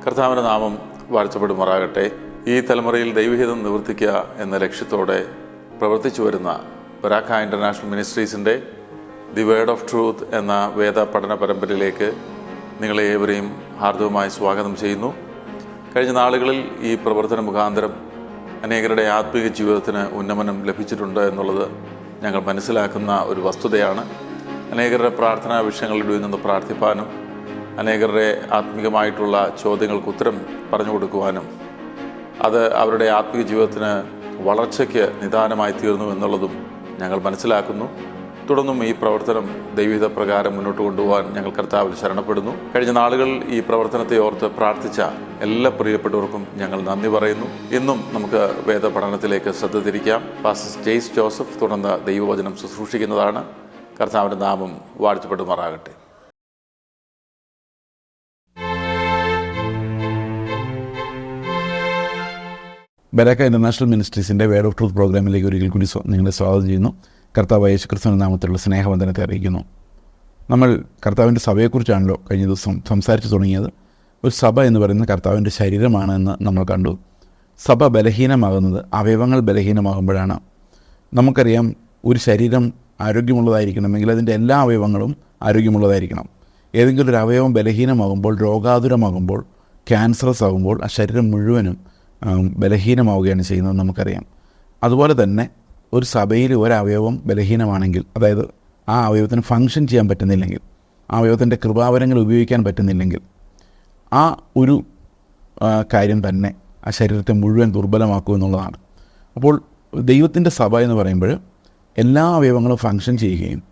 കർത്താവിൻ്റെ നാമം വാഴ്ത്തപ്പെടുമാറാകട്ടെ. ഈ തലമുറയിൽ ദൈവഹിതം നിവർത്തിക്കുക എന്ന ലക്ഷ്യത്തോടെ പ്രവർത്തിച്ചു വരുന്ന ബരാക്ക ഇൻ്റർനാഷണൽ മിനിസ്ട്രീസിൻ്റെ ദി വേർഡ് ഓഫ് ട്രൂത്ത് എന്ന വേദ പഠന പരമ്പരയിലേക്ക് നിങ്ങളെ ഏവരെയും ഹാർദവമായി സ്വാഗതം ചെയ്യുന്നു. കഴിഞ്ഞ നാളുകളിൽ ഈ പ്രവർത്തന മുഖാന്തരം അനേകരുടെ ആത്മീയ ജീവിതത്തിന് ഉന്നമനം ലഭിച്ചിട്ടുണ്ട് എന്നുള്ളത് ഞങ്ങൾ മനസ്സിലാക്കുന്ന ഒരു വസ്തുതയാണ്. അനേകരുടെ പ്രാർത്ഥനാ വിഷയങ്ങളിൽ നിന്ന് പ്രാർത്ഥിപ്പാനും അനേകരുടെ ആത്മീയമായിട്ടുള്ള ചോദ്യങ്ങൾക്ക് ഉത്തരം പറഞ്ഞു കൊടുക്കുവാനും അത് അവരുടെ ആത്മീയ ജീവിതത്തിന് വളർച്ചയ്ക്ക് നിദാനമായി തീർന്നു എന്നുള്ളതും ഞങ്ങൾ മനസ്സിലാക്കുന്നു. തുടർന്നും ഈ പ്രവർത്തനം ദൈവഹിത പ്രകാരം മുന്നോട്ട് കൊണ്ടുപോകാൻ ഞങ്ങൾ കർത്താവിൽ ശരണപ്പെടുന്നു. കഴിഞ്ഞ നാളുകൾ ഈ പ്രവർത്തനത്തെ ഓർത്ത് പ്രാർത്ഥിച്ച എല്ലാ പ്രിയപ്പെട്ടവർക്കും ഞങ്ങൾ നന്ദി പറയുന്നു. ഇന്നും നമുക്ക് വേദ പഠനത്തിലേക്ക് ശ്രദ്ധ തിരിക്കാം. പാസ്റ്റർ ജെയ്സ് ജോസഫ് തുടർന്ന് ദൈവവചനം ശുശ്രൂഷിക്കുന്നതാണ്. കർത്താവിൻ്റെ നാമം വാഴ്ത്തപ്പെടുമാറാകട്ടെ. ബരാക്ക ഇൻ്റർനാഷണൽ മിനിസ്ട്രീസിൻ്റെ വേർഡ് ഓഫ് ട്രൂത്ത് പ്രോഗ്രാമിലേക്ക് ഒരിക്കൽ കൂടി നിങ്ങളെ സ്വാഗതം ചെയ്യുന്നു. കർത്താവ് യേശുക്രിസ്തുവിന്റെ നാമത്തിലുള്ള സ്നേഹവന്ദനത്തെ അറിയിക്കുന്നു. നമ്മൾ കർത്താവിൻ്റെ സഭയെക്കുറിച്ചാണല്ലോ കഴിഞ്ഞ ദിവസം സംസാരിച്ചു തുടങ്ങിയത്. ഒരു സഭ എന്ന് പറയുന്നത് കർത്താവിൻ്റെ ശരീരമാണ് എന്ന് നമ്മൾ കണ്ടു. സഭ ബലഹീനമാകുന്നത് അവയവങ്ങൾ ബലഹീനമാകുമ്പോഴാണ്. നമുക്കറിയാം, ഒരു ശരീരം ആരോഗ്യമുള്ളതായിരിക്കണമെങ്കിൽ അതിൻ്റെ എല്ലാ അവയവങ്ങളും ആരോഗ്യമുള്ളതായിരിക്കണം. ഏതെങ്കിലും ഒരു അവയവം ബലഹീനമാകുമ്പോൾ, രോഗാതുരമാകുമ്പോൾ, ക്യാൻസറസ് ആകുമ്പോൾ ആ ശരീരം മുഴുവനും ബലഹീനമാവുകയാണ് ചെയ്യുന്നത് നമുക്കറിയാം. അതുപോലെ തന്നെ ഒരു സഭയിൽ ഒരവയവം ബലഹീനമാണെങ്കിൽ, അതായത് ആ അവയവത്തിന് ഫങ്ഷൻ ചെയ്യാൻ പറ്റുന്നില്ലെങ്കിൽ, ആ അവയവത്തിൻ്റെ കൃപാവരങ്ങൾ ഉപയോഗിക്കാൻ പറ്റുന്നില്ലെങ്കിൽ, ആ ഒരു കാര്യം തന്നെ ആ ശരീരത്തെ മുഴുവൻ ദുർബലമാക്കും എന്നുള്ളതാണ്. അപ്പോൾ ദൈവത്തിൻ്റെ സഭ എന്ന് പറയുമ്പോൾ എല്ലാ അവയവങ്ങളും ഫങ്ഷൻ ചെയ്യുകയും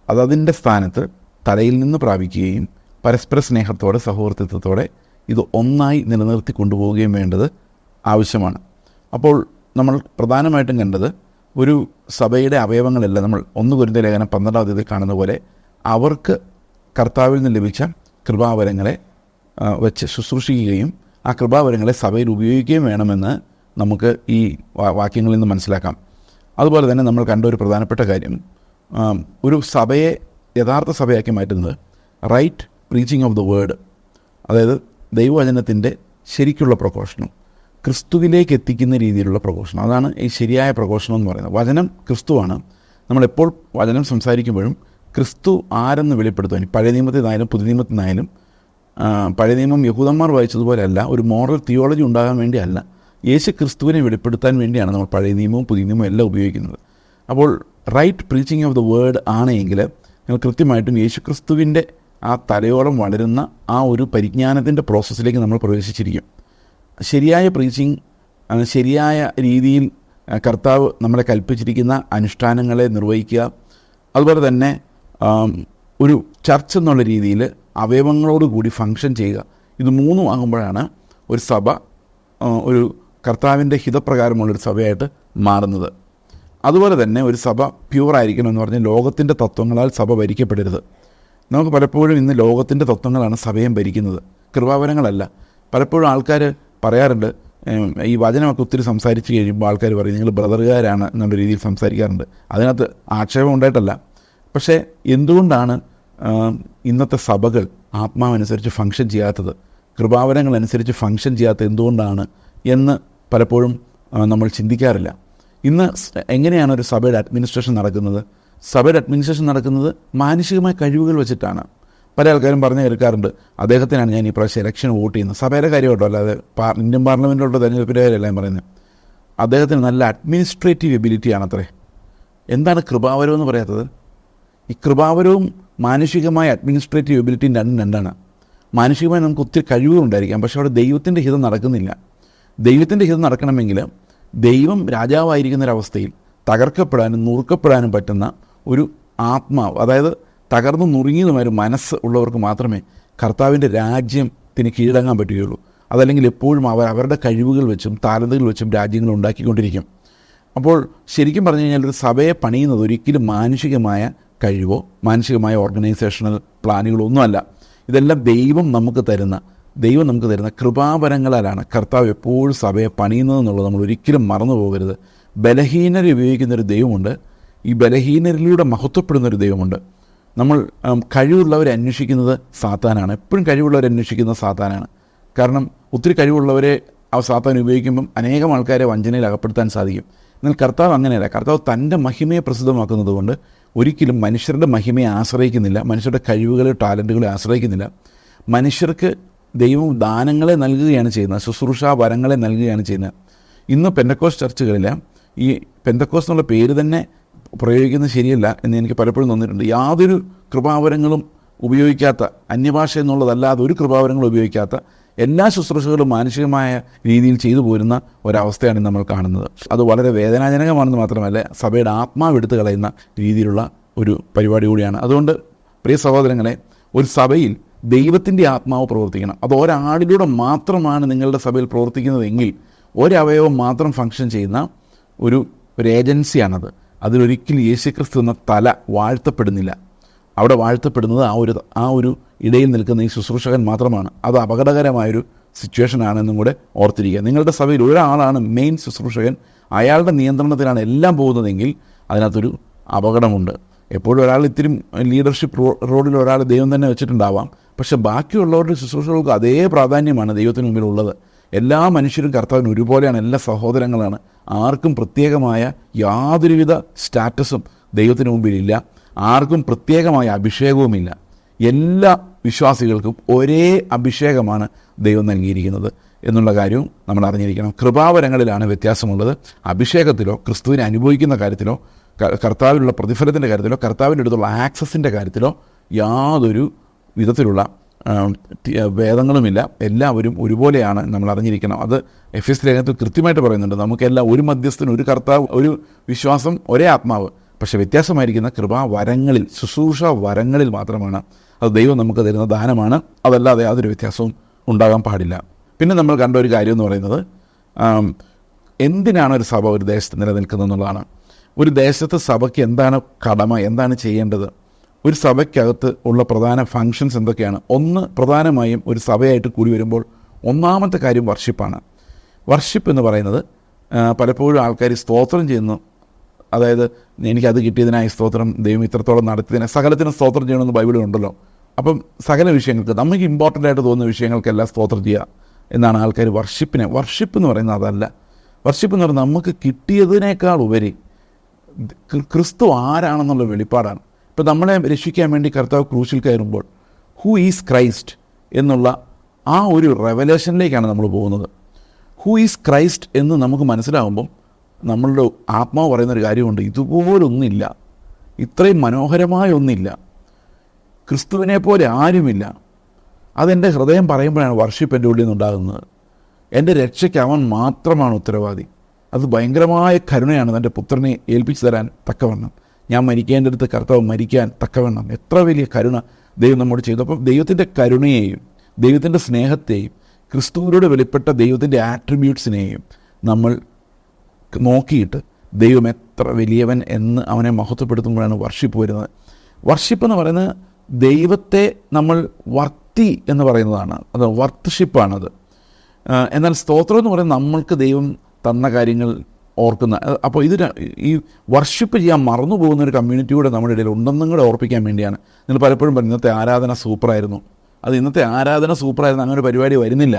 അതതിൻ്റെ സ്ഥാനത്ത് തലയിൽ നിന്ന് പ്രാപിക്കുകയും പരസ്പര സ്നേഹത്തോടെ സഹോദരത്വത്തോടെ ഇത് ഒന്നായി നിലനിർത്തി കൊണ്ടുപോവുകയും വേണ്ടത് ആവശ്യമാണ്. അപ്പോൾ നമ്മൾ പ്രധാനമായിട്ടും കണ്ടത് ഒരു സഭയുടെ അവയവങ്ങളെല്ലാം നമ്മൾ 1 കൊരിന്ത്യർ ലേഖനം 12-ാം അധ്യായത്തിൽ കാണുന്ന പോലെ അവർക്ക് കർത്താവിൽ നിന്ന് ലഭിച്ച കൃപാവരങ്ങളെ വെച്ച് ശുശ്രൂഷിക്കുകയും ആ കൃപാവരങ്ങളെ സഭയിൽ ഉപയോഗിക്കുകയും വേണമെന്ന് നമുക്ക് ഈ വാക്യങ്ങളിൽ നിന്ന് മനസ്സിലാക്കാം. അതുപോലെ തന്നെ നമ്മൾ കണ്ട ഒരു പ്രധാനപ്പെട്ട കാര്യം, ഒരു സഭയെ യഥാർത്ഥ സഭയാക്കി മാറ്റുന്നത് right preaching of the word, അതായത് ദൈവവചനത്തിൻ്റെ ശരിക്കുള്ള പ്രഘോഷണം, ക്രിസ്തുവിലേക്ക് എത്തിക്കുന്ന രീതിയിലുള്ള പ്രഘോഷണം. അതാണ് ഈ ശരിയായ പ്രഘോഷണം എന്ന് പറയുന്നത്. വചനം ക്രിസ്തുവാണ്. നമ്മളെപ്പോൾ വചനം സംസാരിക്കുമ്പോഴും ക്രിസ്തു ആരെന്ന് വെളിപ്പെടുത്തുവാൻ, പഴയ നിയമത്തിൽ നിന്നായാലും പുതിയ നിയമത്തിൽ നിന്നായാലും, പഴയ നിയമം യഹൂദന്മാർ വായിച്ചതുപോലെയല്ല, ഒരു മോറൽ തിയോളജി ഉണ്ടാകാൻ വേണ്ടിയല്ല, യേശു ക്രിസ്തുവിനെ വെളിപ്പെടുത്താൻ വേണ്ടിയാണ് നമ്മൾ പഴയ നിയമവും പുതിയ നിയമവും എല്ലാം ഉപയോഗിക്കുന്നത്. അപ്പോൾ right preaching of the word ആണെങ്കിൽ നിങ്ങൾ കൃത്യമായിട്ടും യേശു ക്രിസ്തുവിൻ്റെ ആ തലയോളം വളരുന്ന ആ ഒരു പരിജ്ഞാനത്തിൻ്റെ പ്രോസസ്സിലേക്ക് നമ്മൾ പ്രവേശിച്ചിരിക്കും. ശരിയായ പ്രീച്ചിങ്, ശരിയായ രീതിയിൽ കർത്താവ് നമ്മളെ കൽപ്പിച്ചിരിക്കുന്ന അനുഷ്ഠാനങ്ങളെ നിർവഹിക്കുക, അതുപോലെ തന്നെ ഒരു ചർച്ച് എന്നുള്ള രീതിയിൽ അവയവങ്ങളോടുകൂടി ഫങ്ഷൻ ചെയ്യുക, ഇത് മൂന്നും ആകുമ്പോഴാണ് ഒരു സഭ ഒരു കർത്താവിൻ്റെ ഹിതപ്രകാരമുള്ളൊരു സഭയായിട്ട് മാറുന്നത്. അതുപോലെ തന്നെ ഒരു സഭ പ്യുവറായിരിക്കണം എന്ന് പറഞ്ഞാൽ ലോകത്തിൻ്റെ തത്വങ്ങളാൽ സഭ ഭരിക്കപ്പെടരുത്. നമുക്ക് പലപ്പോഴും ഇന്ന് ലോകത്തിൻ്റെ തത്വങ്ങളാണ് സഭയും ഭരിക്കുന്നത്, കൃപാവരങ്ങളല്ല. പലപ്പോഴും ആൾക്കാർ പറയാറുണ്ട്, ഈ വചനമൊക്കെ ഒത്തിരി സംസാരിച്ച് കഴിയുമ്പോൾ ആൾക്കാർ പറയും നിങ്ങൾ ബ്രദറുകാരാണ് എന്നുള്ള രീതിയിൽ സംസാരിക്കാറുണ്ട്. അതിനകത്ത് ആക്ഷേപം ഉണ്ടായിട്ടല്ല. പക്ഷേ എന്തുകൊണ്ടാണ് ഇന്നത്തെ സഭകൾ ആത്മാവനുസരിച്ച് ഫങ്ഷൻ ചെയ്യാത്തത്, കൃപാവരങ്ങളനുസരിച്ച് ഫങ്ഷൻ ചെയ്യാത്തത് എന്തുകൊണ്ടാണ് എന്ന് പലപ്പോഴും നമ്മൾ ചിന്തിക്കാറില്ല. ഇന്ന് എങ്ങനെയാണ് ഒരു സഭയുടെ അഡ്മിനിസ്ട്രേഷൻ നടക്കുന്നത്? സഭയുടെ അഡ്മിനിസ്ട്രേഷൻ നടക്കുന്നത് മാനുഷികമായ കഴിവുകൾ വെച്ചിട്ടാണ്. പല ആൾക്കാരും പറഞ്ഞു കേൾക്കാറുണ്ട്, അദ്ദേഹത്തിനാണ് ഞാൻ ഈ പ്രാവശ്യം ഇലക്ഷൻ വോട്ട് ചെയ്യുന്നത്. സഭയുടെ കാര്യം കേട്ടോ, അല്ലാതെ ഇന്ത്യൻ പാർലമെൻറ്റിലുള്ള തെരഞ്ഞെടുപ്പിൻ്റെ കാര്യമല്ല ഞാൻ പറയുന്നത്. അദ്ദേഹത്തിന് നല്ല അഡ്മിനിസ്ട്രേറ്റീവ് എബിലിറ്റിയാണ് അത്രേ. എന്താണ് കൃപാവരം എന്ന് പറയാത്തത്? ഈ കൃപാവരവും മാനുഷികമായ അഡ്മിനിസ്ട്രേറ്റീവ് എബിലിറ്റിയും രണ്ടാണ്. മാനുഷികമായി നമുക്ക് ഒത്തിരി കഴിവുകളുണ്ടായിരിക്കാം, പക്ഷേ അവിടെ ദൈവത്തിൻ്റെ ഹിതം നടക്കുന്നില്ല. ദൈവത്തിൻ്റെ ഹിതം നടക്കണമെങ്കിൽ ദൈവം രാജാവായിരിക്കുന്നൊരവസ്ഥയിൽ തകർക്കപ്പെടാനും നുറുക്കപ്പെടാനും പറ്റുന്ന ഒരു ആത്മാവ്, അതായത് തകർന്നു നുറുങ്ങിയതുമായ മനസ്സ് ഉള്ളവർക്ക് മാത്രമേ കർത്താവിൻ്റെ രാജ്യത്തിന് കീഴടങ്ങാൻ പറ്റുകയുള്ളൂ. അതല്ലെങ്കിൽ എപ്പോഴും അവരുടെ കഴിവുകൾ വെച്ചും താലന്തുകൾ വെച്ചും രാജ്യങ്ങൾ ഉണ്ടാക്കിക്കൊണ്ടിരിക്കും. അപ്പോൾ ശരിക്കും പറഞ്ഞു കഴിഞ്ഞാൽ ഒരു സഭയെ പണിയുന്നത് ഒരിക്കലും മാനുഷികമായ കഴിവോ മാനുഷികമായ ഓർഗനൈസേഷണൽ പ്ലാനുകളോ ഒന്നുമല്ല. ഇതെല്ലാം ദൈവം നമുക്ക് തരുന്ന കൃപാവരങ്ങളാലാണ് കർത്താവ് എപ്പോഴും സഭയെ പണിയുന്നതെന്നുള്ളത് നമ്മൾ ഒരിക്കലും മറന്നു പോകരുത്. ബലഹീനരെ ഉപയോഗിക്കുന്നൊരു ദൈവമുണ്ട്, ഈ ബലഹീനരിലൂടെ മഹത്വപ്പെടുന്നൊരു ദൈവമുണ്ട്. നമ്മൾ കഴിവുള്ളവരെ അന്വേഷിക്കുന്നത് സാത്താനാണ്. എപ്പോഴും കഴിവുള്ളവരെ അന്വേഷിക്കുന്നത് സാത്താനാണ്. കാരണം ഒത്തിരി കഴിവുള്ളവരെ സാത്താൻ ഉപയോഗിക്കുമ്പം അനേകം ആൾക്കാരെ വഞ്ചനയിൽ അകപ്പെടുത്താൻ സാധിക്കും. എന്നാൽ കർത്താവ് അങ്ങനെയല്ല. കർത്താവ് തൻ്റെ മഹിമയെ പ്രസിദ്ധമാക്കുന്നത് കൊണ്ട് ഒരിക്കലും മനുഷ്യരുടെ മഹിമയെ ആശ്രയിക്കുന്നില്ല, മനുഷ്യരുടെ കഴിവുകളെ ടാലൻറ്റുകളെ ആശ്രയിക്കുന്നില്ല. മനുഷ്യർക്ക് ദൈവം ദാനങ്ങളെ നൽകുകയാണ് ചെയ്യുന്നത്, ശുശ്രൂഷാ വരങ്ങളെ നൽകുകയാണ് ചെയ്യുന്നത്. ഇന്ന് പെന്തക്കോസ്റ്റ് ചർച്ചുകളിൽ ഈ പെന്തക്കോസ്റ്റ് എന്നുള്ള പേര് തന്നെ പ്രയോഗിക്കുന്നത് ശരിയല്ല എന്ന് എനിക്ക് പലപ്പോഴും തോന്നിയിട്ടുണ്ട്. യാതൊരു കൃപാവരങ്ങളും ഉപയോഗിക്കാത്ത, അന്യഭാഷ എന്നുള്ളതല്ലാതെ ഒരു കൃപാവരങ്ങളും ഉപയോഗിക്കാത്ത എല്ലാ ശുശ്രൂഷകളും മാനുഷികമായ രീതിയിൽ ചെയ്തു പോരുന്ന ഒരവസ്ഥയാണ് നമ്മൾ കാണുന്നത്. അത് വളരെ വേദനാജനകമാണെന്ന് മാത്രമല്ല, സഭയുടെ ആത്മാവ് എടുത്തു കളയുന്ന രീതിയിലുള്ള ഒരു പരിപാടി കൂടിയാണ്. അതുകൊണ്ട് പ്രിയ സഹോദരങ്ങളെ, ഒരു സഭയിൽ ദൈവത്തിൻ്റെ ആത്മാവ് പ്രവർത്തിക്കണം. അത് ഒരാളിലൂടെ മാത്രമാണ് നിങ്ങളുടെ സഭയിൽ പ്രവർത്തിക്കുന്നതെങ്കിൽ, ഒരവയവം മാത്രം ഫങ്ഷൻ ചെയ്യുന്ന ഒരു ഏജൻസിയാണത്. അതിലൊരിക്കലും യേശുക്രിസ്തു എന്ന തല വാഴ്ത്തപ്പെടുന്നില്ല. അവിടെ വാഴ്ത്തപ്പെടുന്നത് ആ ഒരു ഇടയിൽ നിൽക്കുന്ന ഈ ശുശ്രൂഷകൻ മാത്രമാണ്. അത് അപകടകരമായൊരു സിറ്റുവേഷനാണെന്നും കൂടെ ഓർത്തിരിക്കുക. നിങ്ങളുടെ സഭയിൽ ഒരാളാണ് മെയിൻ ശുശ്രൂഷകൻ, അയാളുടെ നിയന്ത്രണത്തിലാണ് എല്ലാം പോകുന്നതെങ്കിൽ അതിനകത്തൊരു അപകടമുണ്ട്. എപ്പോഴും ഒരാൾ ഇത്തിരി ലീഡർഷിപ്പ് റോളിൽ ഒരാൾ ദൈവം തന്നെ വെച്ചിട്ടുണ്ടാവാം, പക്ഷേ ബാക്കിയുള്ളവരുടെ ശുശ്രൂഷകൾക്ക് അതേ പ്രാധാന്യമാണ് ദൈവത്തിന് മുമ്പിലുള്ളത്. എല്ലാ മനുഷ്യരും കർത്താവിന് ഒരുപോലെയാണ്, എല്ലാ സഹോദരങ്ങളാണ്. ആർക്കും പ്രത്യേകമായ യാതൊരുവിധ സ്റ്റാറ്റസും ദൈവത്തിന് മുമ്പിലില്ല, ആർക്കും പ്രത്യേകമായ അഭിഷേകവുമില്ല. എല്ലാ വിശ്വാസികൾക്കും ഒരേ അഭിഷേകമാണ് ദൈവം നൽകിയിരിക്കുന്നത് എന്നുള്ള കാര്യവും നമ്മൾ അറിഞ്ഞിരിക്കണം. കൃപാവരങ്ങളിലാണ് വ്യത്യാസമുള്ളത്. അഭിഷേകത്തിലോ ക്രിസ്തുവിനെ അനുഭവിക്കുന്ന കാര്യത്തിലോ കർത്താവിലുള്ള പ്രതിഫലത്തിൻ്റെ കാര്യത്തിലോ കർത്താവിൻ്റെ അടുത്തുള്ള ആക്സസിൻ്റെ കാര്യത്തിലോ യാതൊരു വിധത്തിലുള്ള ഭേദങ്ങളുമില്ല. എല്ലാവരും ഒരുപോലെയാണ് നമ്മൾ അറിഞ്ഞിരിക്കണം. അത് എഫെസ്യ ലേഖനത്തിൽ കൃത്യമായിട്ട് പറയുന്നുണ്ട്. നമുക്കെല്ലാം ഒരു മധ്യസ്ഥന്, ഒരു കർത്താവ്, ഒരു വിശ്വാസം, ഒരേ ആത്മാവ്. പക്ഷേ വ്യത്യാസമായിരിക്കുന്ന കൃപാവരങ്ങളിൽ, ശുശ്രൂഷ വരങ്ങളിൽ മാത്രമാണ്. അത് ദൈവം നമുക്ക് തരുന്ന ദാനമാണ്. അതല്ലാതെ യാതൊരു വ്യത്യാസവും ഉണ്ടാകാൻ പാടില്ല. പിന്നെ നമ്മൾ കണ്ട ഒരു കാര്യം എന്ന് പറയുന്നത്, എന്തിനാണ് ഒരു സഭ ഒരു ദേശത്ത് നിലനിൽക്കുന്നത് എന്നുള്ളതാണ്. ഒരു ദേശത്ത് സഭയ്ക്ക് എന്താണ് കടമ, എന്താണ് ചെയ്യേണ്ടത്, ഒരു സഭയ്ക്കകത്ത് ഉള്ള പ്രധാന ഫങ്ഷൻസ് എന്തൊക്കെയാണ്. ഒന്ന്, പ്രധാനമായും ഒരു സഭയായിട്ട് കൂടി വരുമ്പോൾ ഒന്നാമത്തെ കാര്യം വർഷിപ്പാണ്. വർഷിപ്പ് എന്ന് പറയുന്നത് പലപ്പോഴും ആൾക്കാർ സ്തോത്രം ചെയ്യുന്നു. അതായത് എനിക്കത് കിട്ടിയതിനായി സ്തോത്രം, ദൈവം ഇത്രത്തോളം നടത്തിയതിനെ, സകലത്തിനും സ്തോത്രം ചെയ്യണമെന്ന് ബൈബിളിലുണ്ടല്ലോ. അപ്പം സകല വിഷയങ്ങൾക്ക്, നമുക്ക് ഇമ്പോർട്ടൻ്റ് ആയിട്ട് തോന്നുന്ന വിഷയങ്ങൾക്കെല്ലാം സ്തോത്രം ചെയ്യുക എന്നാണ് ആൾക്കാർ വർഷിപ്പ് എന്ന് പറയുന്നത് അതല്ല. വർഷിപ്പ് എന്ന് പറയുന്നത് നമുക്ക് കിട്ടിയതിനേക്കാൾ ഉപരി ക്രിസ്തു ആരാണെന്നുള്ള വെളിപ്പാടാണ്. ഇപ്പോൾ നമ്മളെ രക്ഷിക്കാൻ വേണ്ടി കർത്താവ് ക്രൂശിൽ കയറുമ്പോൾ ഹൂ ഈസ് ക്രൈസ്റ്റ് എന്നുള്ള ആ ഒരു റെവലേഷനിലേക്കാണ് നമ്മൾ പോകുന്നത്. ഹൂ ഈസ് ക്രൈസ്റ്റ് എന്ന് നമുക്ക് മനസ്സിലാകുമ്പം നമ്മളുടെ ആത്മാവ് പറയുന്നൊരു കാര്യമുണ്ട്, ഇതുപോലൊന്നില്ല, ഇത്രയും മനോഹരമായ ഒന്നില്ല, ക്രിസ്തുവിനെ പോലെ ആരുമില്ല. അതെൻ്റെ ഹൃദയം പറയുമ്പോഴാണ് വർഷിപ്പ് എൻ്റെ ഉള്ളിൽ നിന്നുണ്ടാകുന്നത്. എൻ്റെ രക്ഷയ്ക്ക് അവൻ മാത്രമാണ് ഉത്തരവാദി. അത് ഭയങ്കരമായ കരുണയാണ് തൻ്റെ പുത്രനെ ഏൽപ്പിച്ചു തരാൻ തക്കവണ്ണം, ഞാൻ മരിക്കേണ്ടടുത്ത് കർത്താവ് മരിക്കാൻ തക്കവണ്ണം. എത്ര വലിയ കരുണ ദൈവം നമ്മോട് ചെയ്തു. അപ്പം ദൈവത്തിൻ്റെ കരുണയെയും ദൈവത്തിൻ്റെ സ്നേഹത്തെയും ക്രിസ്തുവിലൂടെ വെളിപ്പെട്ട ദൈവത്തിൻ്റെ ആട്രിബ്യൂട്ട്സിനെയും നമ്മൾ നോക്കിയിട്ട് ദൈവം എത്ര വലിയവൻ എന്ന് അവനെ മഹത്വപ്പെടുത്തുമ്പോഴാണ് വർഷിപ്പ് വരുന്നത്. വർഷിപ്പ് എന്ന് പറയുന്നത് ദൈവത്തെ നമ്മൾ വർത്തി എന്ന് പറയുന്നതാണ്, അത് വർഷിപ്പാണത്. എന്നാൽ സ്തോത്രം എന്ന് പറയുന്നത് നമ്മൾക്ക് ദൈവം തന്ന കാര്യങ്ങൾ ഓർക്കുന്ന. അപ്പോൾ ഈ വർഷിപ്പ് ചെയ്യാൻ മറന്നു പോകുന്നൊരു കമ്മ്യൂണിറ്റി കൂടെ നമ്മുടെ ഇടയിൽ ഉണ്ടെന്നും കൂടെ ഓർപ്പിക്കാൻ വേണ്ടിയാണ്. നിങ്ങൾ പലപ്പോഴും പറയും ഇന്നത്തെ ആരാധന സൂപ്പറായിരുന്നു. അത് ഇന്നത്തെ ആരാധന സൂപ്പറായിരുന്നു, അങ്ങനെ ഒരു പരിപാടി വരുന്നില്ല.